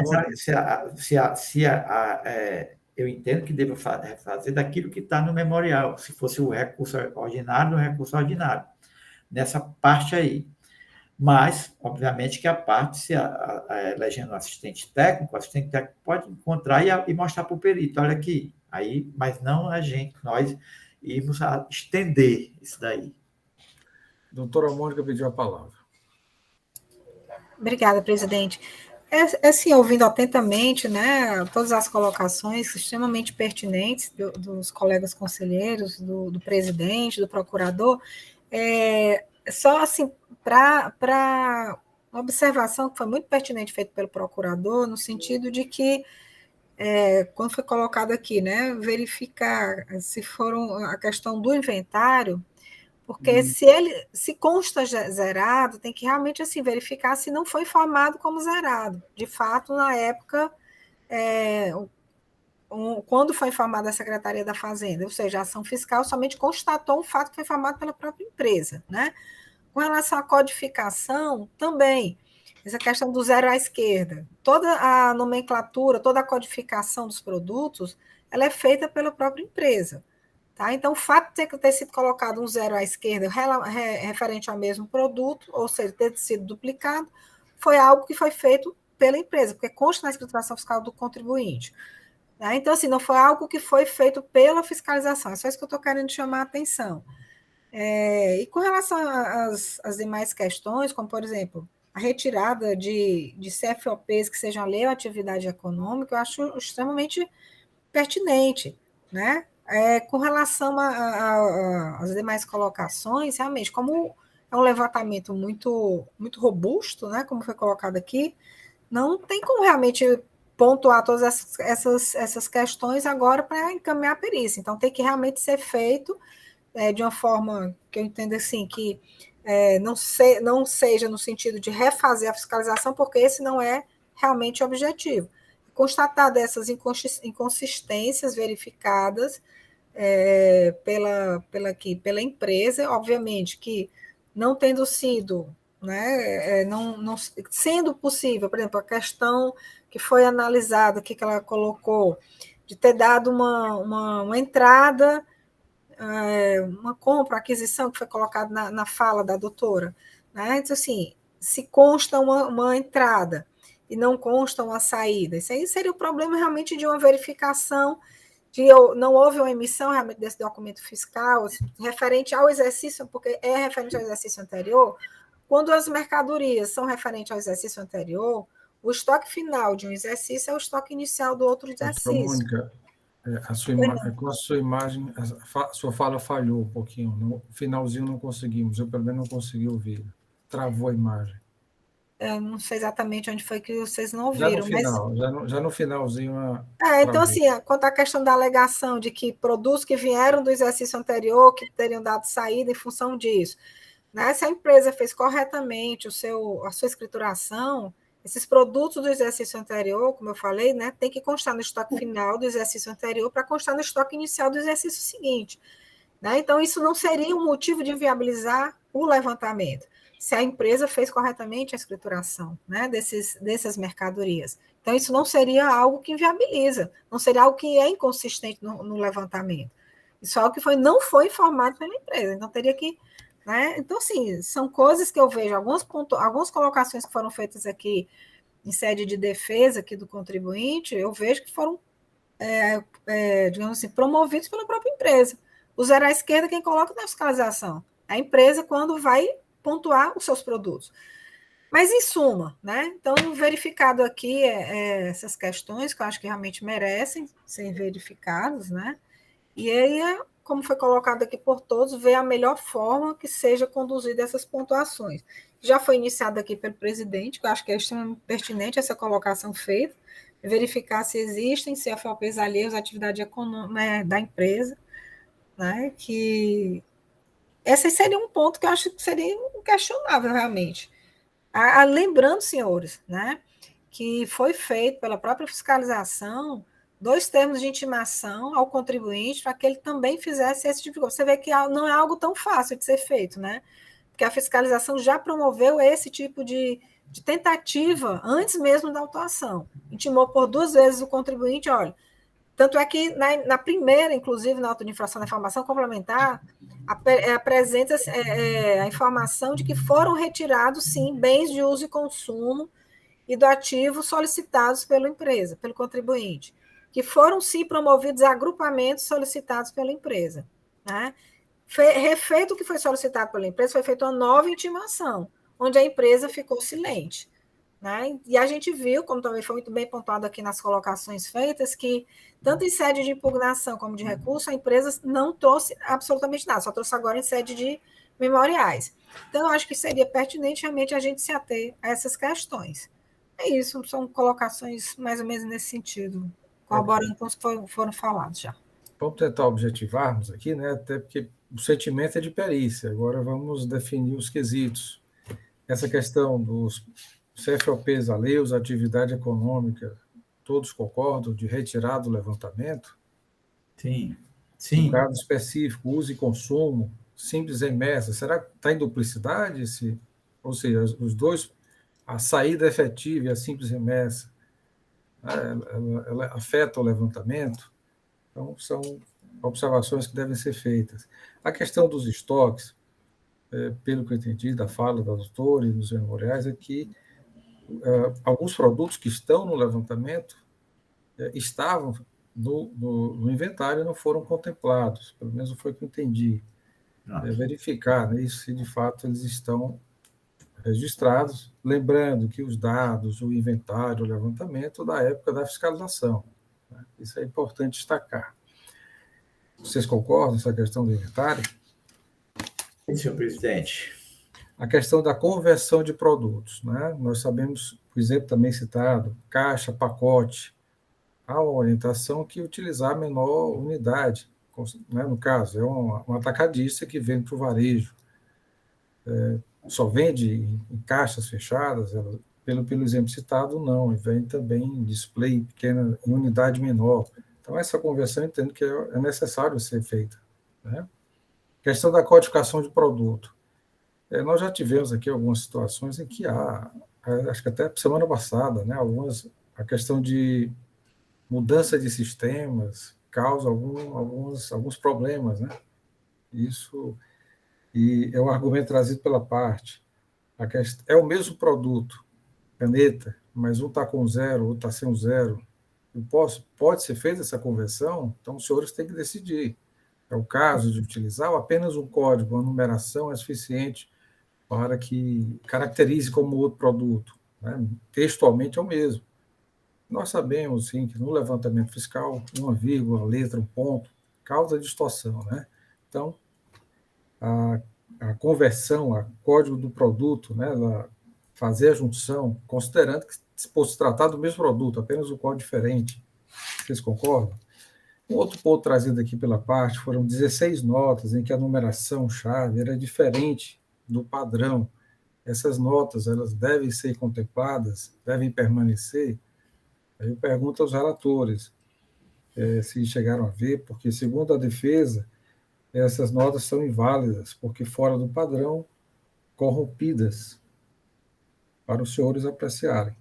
eu entendo que devo fazer daquilo que está no memorial, se fosse o recurso ordinário, o recurso ordinário, nessa parte aí. Mas, obviamente, que a parte, se elegendo um assistente técnico, o assistente técnico pode encontrar e mostrar para o perito, olha aqui, aí, mas não a gente, nós irmos a estender isso daí. Doutora Mônica pediu a palavra. Obrigada, presidente. Assim, ouvindo atentamente, né, todas as colocações extremamente pertinentes dos colegas conselheiros, do presidente, do procurador, só assim, para uma observação que foi muito pertinente feita pelo procurador, no sentido de que, quando foi colocado aqui, né, verificar se foram a questão do inventário, porque se consta zerado, tem que realmente assim, verificar se não foi informado como zerado. De fato, na época, quando foi informada a Secretaria da Fazenda, ou seja, a ação fiscal somente constatou um fato que foi informado pela própria empresa, né? Com relação à codificação, também, essa questão do zero à esquerda, toda a nomenclatura, toda a codificação dos produtos, ela é feita pela própria empresa. Tá? Então, o fato de ter sido colocado um zero à esquerda referente ao mesmo produto, ou seja, ter sido duplicado, foi algo que foi feito pela empresa, porque consta na escrituração fiscal do contribuinte. Tá? Então, assim, não foi algo que foi feito pela fiscalização, é só isso que eu estou querendo chamar a atenção. E com relação às demais questões, como, por exemplo, a retirada de CFOPs que sejam lei ou atividade econômica, eu acho extremamente pertinente, né? Com relação às demais colocações, realmente, como é um levantamento muito, muito robusto, né, como foi colocado aqui, não tem como realmente pontuar todas essas questões agora para encaminhar a perícia. Então, tem que realmente ser feito de uma forma que eu entendo assim, que não seja no sentido de refazer a fiscalização, porque esse não é realmente o objetivo. Constatar dessas inconsistências verificadas pela empresa, obviamente que não tendo sido, né, não sendo possível, por exemplo, a questão que foi analisada, que ela colocou, de ter dado uma entrada, uma compra, uma aquisição, que foi colocado na fala da doutora, né? Então, assim, se consta uma entrada e não consta uma saída, isso aí seria o problema realmente de uma verificação não houve uma emissão realmente desse documento fiscal referente ao exercício, porque é referente ao exercício anterior. Quando as mercadorias são referentes ao exercício anterior, o estoque final de um exercício é o estoque inicial do outro exercício. Mônica, com a sua imagem, a sua fala falhou um pouquinho. No finalzinho não conseguimos, eu pelo menos não consegui ouvir. Travou a imagem. Eu não sei exatamente onde foi que vocês não ouviram. Já no finalzinho. Então, assim, quanto à questão da alegação de que produtos que vieram do exercício anterior, que teriam dado saída em função disso, né? Se a empresa fez corretamente a sua escrituração, Esses produtos do exercício anterior, como eu falei, né, tem que constar no estoque final do exercício anterior para constar no estoque inicial do exercício seguinte. Né? Então, isso não seria um motivo de inviabilizar o levantamento, se a empresa fez corretamente a escrituração, né, dessas mercadorias. Então, isso não seria algo que inviabiliza, não seria algo que é inconsistente no levantamento. Isso é algo que não foi informado pela empresa, então teria que... Né? Então, assim, são coisas que eu vejo, algumas colocações que foram feitas aqui em sede de defesa aqui do contribuinte, eu vejo que foram, digamos assim, promovidos pela própria empresa. O zero à esquerda, quem coloca na fiscalização? A empresa, quando vai pontuar os seus produtos. Mas, em suma, né? Então, verificado aqui essas questões, que eu acho que realmente merecem ser verificadas, né? E aí, como foi colocado aqui por todos, ver a melhor forma que seja conduzida essas pontuações. Já foi iniciado aqui pelo presidente, que eu acho que é extremamente pertinente essa colocação feita, verificar se existem CFOPs alheios à atividade econômica da empresa, né, que esse seria um ponto que eu acho que seria inquestionável, realmente. Lembrando, senhores, né, que foi feito pela própria fiscalização 2 termos de intimação ao contribuinte para que ele também fizesse esse tipo de coisa. Você vê que não é algo tão fácil de ser feito, né? Porque a fiscalização já promoveu esse tipo de tentativa antes mesmo da autuação. Intimou por 2 vezes o contribuinte, olha, tanto é que na primeira, inclusive, na auto de infração da informação complementar, apresenta a informação de que foram retirados, sim, bens de uso e consumo e do ativo solicitados pela empresa, pelo contribuinte, que foram, sim, promovidos agrupamentos solicitados pela empresa. Né? Refeito o que foi solicitado pela empresa, foi feita uma nova intimação, onde a empresa ficou silente. Né? E a gente viu, como também foi muito bem pontuado aqui nas colocações feitas, que tanto em sede de impugnação como de recurso, a empresa não trouxe absolutamente nada, só trouxe agora em sede de memoriais. Então, eu acho que seria pertinente realmente a gente se ater a essas questões. É isso, são colocações mais ou menos nesse sentido, corroborando com os que foram falados já. Vamos tentar objetivarmos aqui, né? Até porque o sentimento é de perícia, agora vamos definir os quesitos. Essa questão dos CFOPs alheios à atividade econômica, todos concordam de retirar do levantamento? Sim, sim. No caso específico, uso e consumo, simples remessa, será que está em duplicidade? Ou seja, os dois, a saída efetiva e a simples remessa, ela afeta o levantamento? Então, são observações que devem ser feitas. A questão dos estoques, pelo que eu entendi da fala da doutora e dos memoriais, é que alguns produtos que estão no levantamento estavam no inventário e não foram contemplados, pelo menos foi o que eu entendi. Verificar, né, se de fato eles estão registrados, lembrando que os dados, o inventário, o levantamento da época da fiscalização. Né? Isso é importante destacar. Vocês concordam com essa questão do inventário? Sim, senhor presidente. A questão da conversão de produtos. Né? Nós sabemos, por exemplo, também citado, caixa, pacote, há uma orientação que utilizar a menor unidade. Né? No caso, é um atacadista que vende para o varejo. Só vende em caixas fechadas, pelo exemplo citado, não, e vende também em display pequena, em unidade menor. Então, essa conversão eu entendo que é necessário ser feita. Né? Questão da codificação de produto. Nós já tivemos aqui algumas situações em que acho que até semana passada, né, a questão de mudança de sistemas causa alguns problemas. Né? Isso, e é um argumento trazido pela parte. É o mesmo produto, caneta, mas um está com 0, outro está sem 0. Pode ser feita essa conversão? Então, os senhores têm que decidir. É o caso de utilizar ou apenas um código, uma numeração é suficiente para que caracterize como outro produto. Né? Textualmente é o mesmo. Nós sabemos, sim, que no levantamento fiscal, uma vírgula, letra, um ponto, causa distorção. Né? Então, a conversão, a código do produto, né, fazer a junção, considerando que se fosse tratar do mesmo produto, apenas um código diferente. Vocês concordam? Um outro ponto trazido aqui pela parte foram 16 notas em que a numeração-chave era diferente do padrão. essas notas, elas devem ser contempladas, devem permanecer? Aí eu pergunto aos relatores se chegaram a ver, porque, segundo a defesa, essas notas são inválidas, porque fora do padrão, corrompidas, para os senhores apreciarem.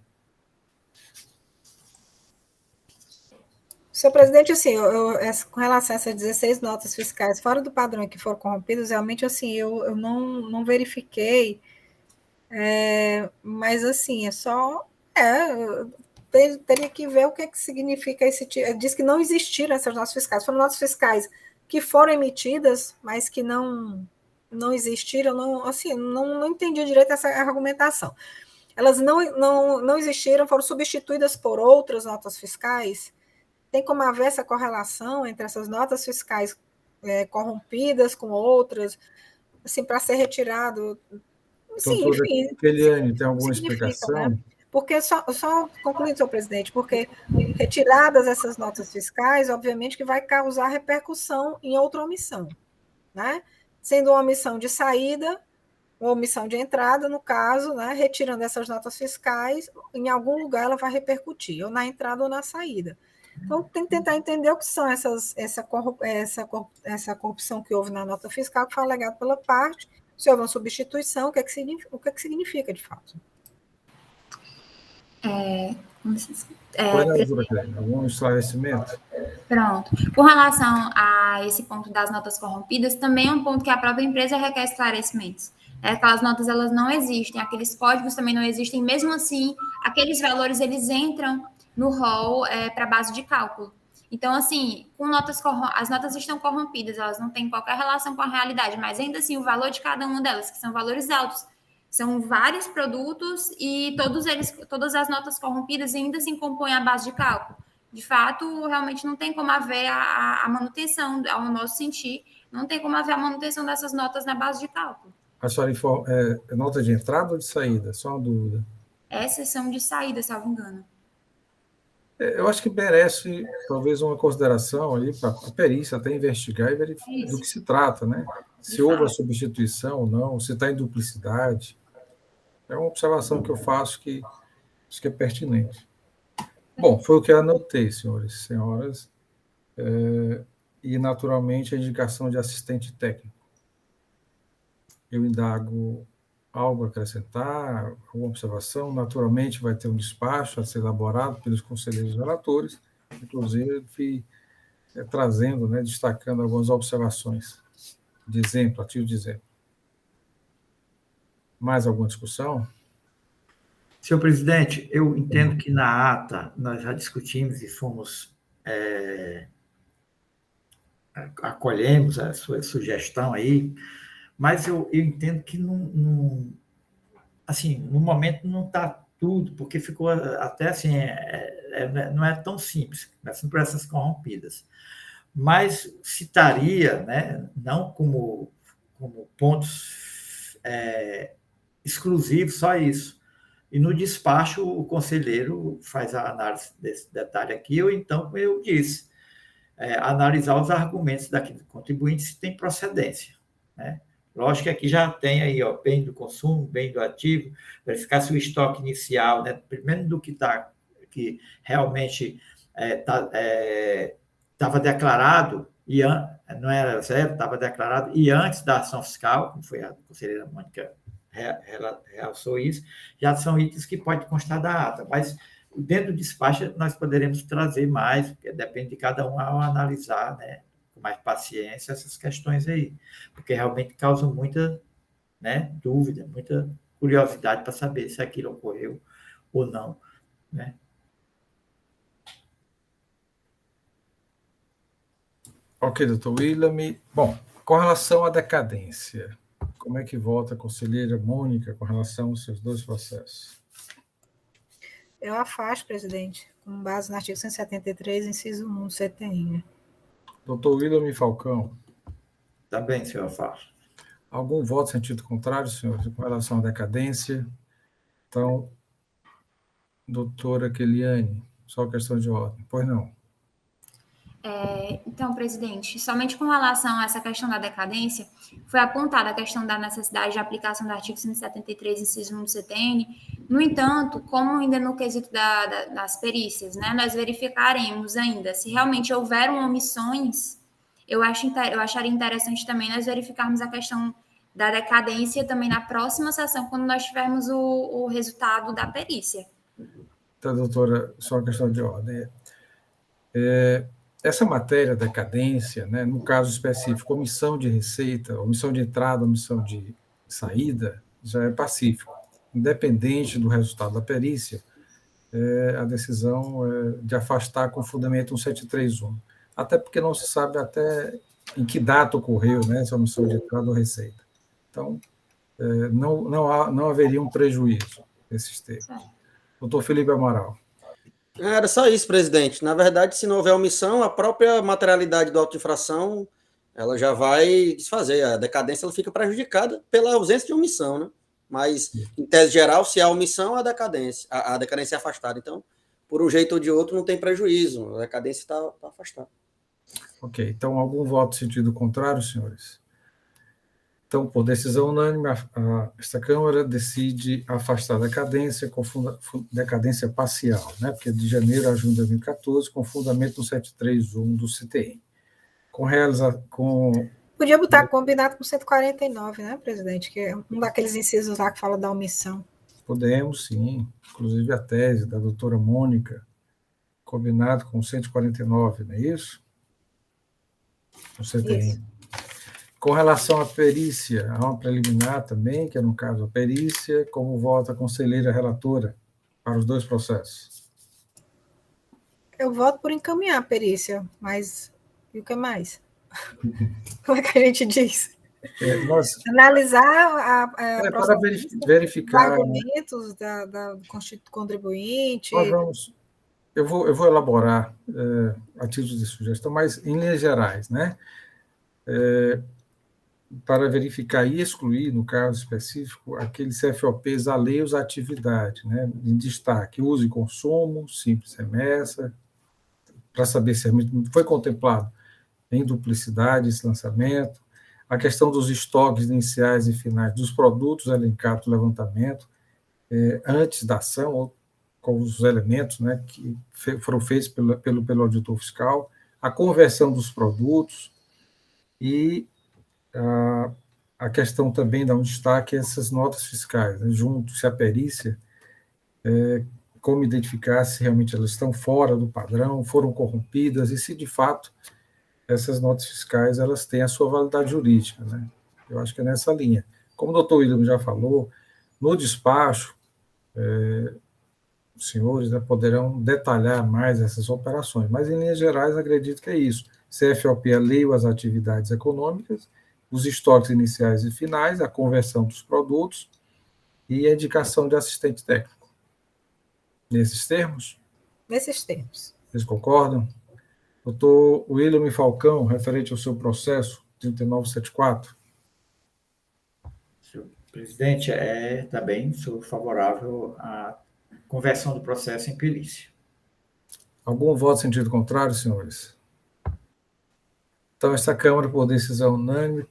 Senhor presidente, assim, com relação a essas 16 notas fiscais fora do padrão que foram corrompidas, realmente, assim, eu não verifiquei, mas, assim, teria que ver o que significa esse tipo. Diz que não existiram essas notas fiscais, foram notas fiscais que foram emitidas, mas que não existiram, não entendi direito essa argumentação. Elas não existiram, foram substituídas por outras notas fiscais. Tem como haver essa correlação entre essas notas fiscais corrompidas com outras, assim, para ser retirado? Sim, Doutora enfim. Keliane, tem alguma explicação? Né? Porque, só concluindo, senhor presidente, porque retiradas essas notas fiscais, obviamente que vai causar repercussão em outra omissão, né? Sendo uma omissão de saída, uma omissão de entrada, no caso, né? Retirando essas notas fiscais, em algum lugar ela vai repercutir, ou na entrada ou na saída. Então, tem que tentar entender o que são essa corrupção que houve na nota fiscal, que foi alegada pela parte, se houve uma substituição, o que significa de fato. Algum esclarecimento? Pronto. Com relação a esse ponto das notas corrompidas, também é um ponto que a própria empresa requer esclarecimentos. Aquelas notas, elas não existem, aqueles códigos também não existem, mesmo assim, aqueles valores, eles entram no rol para base de cálculo. Então, assim, as notas estão corrompidas, elas não têm qualquer relação com a realidade, mas ainda assim, o valor de cada uma delas, que são valores altos, são vários produtos e todas as notas corrompidas ainda assim compõem a base de cálculo. De fato, realmente não tem como haver a manutenção, ao nosso sentir, não tem como haver a manutenção dessas notas na base de cálculo. A senhora é nota de entrada ou de saída? Só uma dúvida. Essas são de saída, salvo engano. Eu acho que merece, talvez, uma consideração ali para a perícia até investigar e verificar do que se trata, né? Se houve a substituição ou não, se está em duplicidade. É uma observação que eu faço que acho que é pertinente. Bom, foi o que eu anotei, senhores e senhoras, e, naturalmente, a indicação de assistente técnico. Eu indago algo a acrescentar, alguma observação, naturalmente vai ter um despacho a ser elaborado pelos conselheiros relatores, inclusive trazendo, né, destacando algumas observações de exemplo, a título de exemplo. Mais alguma discussão? Senhor presidente, eu entendo que na ata nós já discutimos e fomos acolhemos a sua sugestão aí, mas eu entendo que assim, no momento não está tudo, porque ficou até assim, não é tão simples, assim, por essas corrompidas. Mas citaria, né, não como pontos exclusivos, só isso. E no despacho, o conselheiro faz a análise desse detalhe aqui, ou então, como eu disse, analisar os argumentos daquele contribuinte se tem procedência, né? Lógico que aqui já tem aí, ó, bem do consumo, bem do ativo, verificar se o estoque inicial, né, primeiro do que realmente estava declarado, e não era zero, estava declarado, e antes da ação fiscal, como foi a conselheira Mônica realçou isso, já são itens que pode constar da ata, mas dentro do despacho nós poderemos trazer mais, porque depende de cada um ao analisar, né, com mais paciência essas questões aí, porque realmente causam muita, né, dúvida, muita curiosidade para saber se aquilo ocorreu ou não, né? Ok, doutor William. Bom, com relação à decadência, como é que volta a conselheira Mônica com relação aos seus dois processos? Eu afasto, presidente, com base no artigo 173, inciso 1 do CTN. Doutor William Falcão. Também, senhor afasto. Algum voto em sentido contrário, senhor, com relação à decadência? Então, doutora Keliane, só questão de ordem. Pois não. Então, presidente, somente com relação a essa questão da decadência, foi apontada a questão da necessidade de aplicação do artigo 173, inciso 1 do CTN. No entanto, como ainda no quesito das perícias, né, nós verificaremos ainda se realmente houveram omissões. Eu acharia interessante também nós verificarmos a questão da decadência também na próxima sessão, quando nós tivermos o resultado da perícia. Então, doutora, só uma questão de ordem. Essa matéria, decadência, né, no caso específico, omissão de receita, omissão de entrada, omissão de saída, já é pacífico. Independente do resultado da perícia, a decisão de afastar com fundamento 1731. Até porque não se sabe até em que data ocorreu, né, essa omissão de entrada ou receita. Então, não haveria um prejuízo nesses termos. Doutor Felipe Amaral. Era só isso, presidente. Na verdade, se não houver omissão, a própria materialidade do auto de infração, ela já vai desfazer. A decadência ela fica prejudicada pela ausência de omissão, né? Mas, em tese geral, se há omissão, a decadência é afastada. Então, por um jeito ou de outro, não tem prejuízo. A decadência está afastada. Ok. Então, algum voto em sentido contrário, senhores? Então, por decisão unânime, esta Câmara decide afastar a decadência com decadência parcial, né? Porque de janeiro a junho de 2014, com fundamento no 731 do CTN. Podia botar combinado com 149, né, presidente? Que é um daqueles incisos lá que fala da omissão. Podemos, sim. Inclusive a tese da doutora Mônica, combinado com 149, não é isso? O CTN. Isso. Com relação à perícia, há uma preliminar também, que é, no caso, a perícia, como vota a conselheira relatora para os dois processos? Eu voto por encaminhar a perícia, mas e o que mais? Como é que a gente diz? Analisar para verificar os argumentos da contribuinte. Eu vou elaborar a título de sugestão, mas em linhas gerais, né? Para verificar e excluir, no caso específico, aqueles CFOPs alheios à atividade, né, em destaque, uso e consumo, simples remessa, para saber se foi contemplado em duplicidade esse lançamento, a questão dos estoques iniciais e finais dos produtos elencados no levantamento, antes da ação, ou com os elementos, né, que foram feitos pelo auditor fiscal, a conversão dos produtos e a questão também dá um destaque a essas notas fiscais, né, junto-se à perícia, como identificar se realmente elas estão fora do padrão, foram corrompidas, e se de fato essas notas fiscais elas têm a sua validade jurídica, né? Eu acho que é nessa linha. Como o doutor William já falou, no despacho, os senhores, né, poderão detalhar mais essas operações, mas em linhas gerais acredito que é isso. CFOP alheio às atividades econômicas, os estoques iniciais e finais, a conversão dos produtos e a indicação de assistente técnico. Nesses termos? Nesses termos. Vocês concordam? Doutor William Falcão, referente ao seu processo 3974. Senhor presidente, também sou favorável à conversão do processo em perícia. Algum voto em sentido contrário, senhores? Então, esta Câmara, por decisão unânime,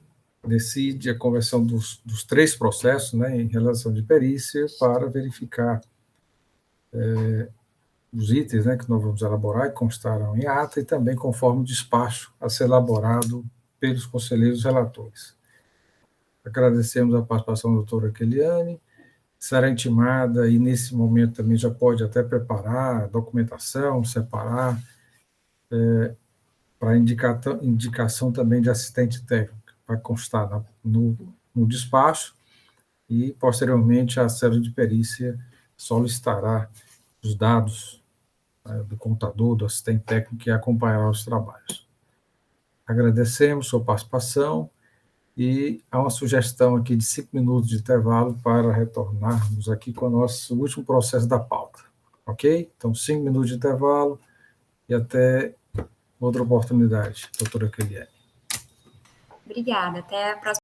decide a conversão dos três processos, né, em relação de perícia, para verificar os itens, né, que nós vamos elaborar e constarão em ata, e também conforme o despacho a ser elaborado pelos conselheiros relatores. Agradecemos a participação da doutora Keliane, será intimada, e nesse momento também já pode até preparar a documentação, separar, para indicação também de assistente técnico, para constar no despacho, e, posteriormente, a célula de perícia solicitará os dados do contador, do assistente técnico que acompanhará os trabalhos. Agradecemos sua participação e há uma sugestão aqui de 5 minutos de intervalo para retornarmos aqui com o nosso último processo da pauta. Ok? Então, 5 minutos de intervalo e até outra oportunidade, doutora Keliane. Obrigada. Até a próxima.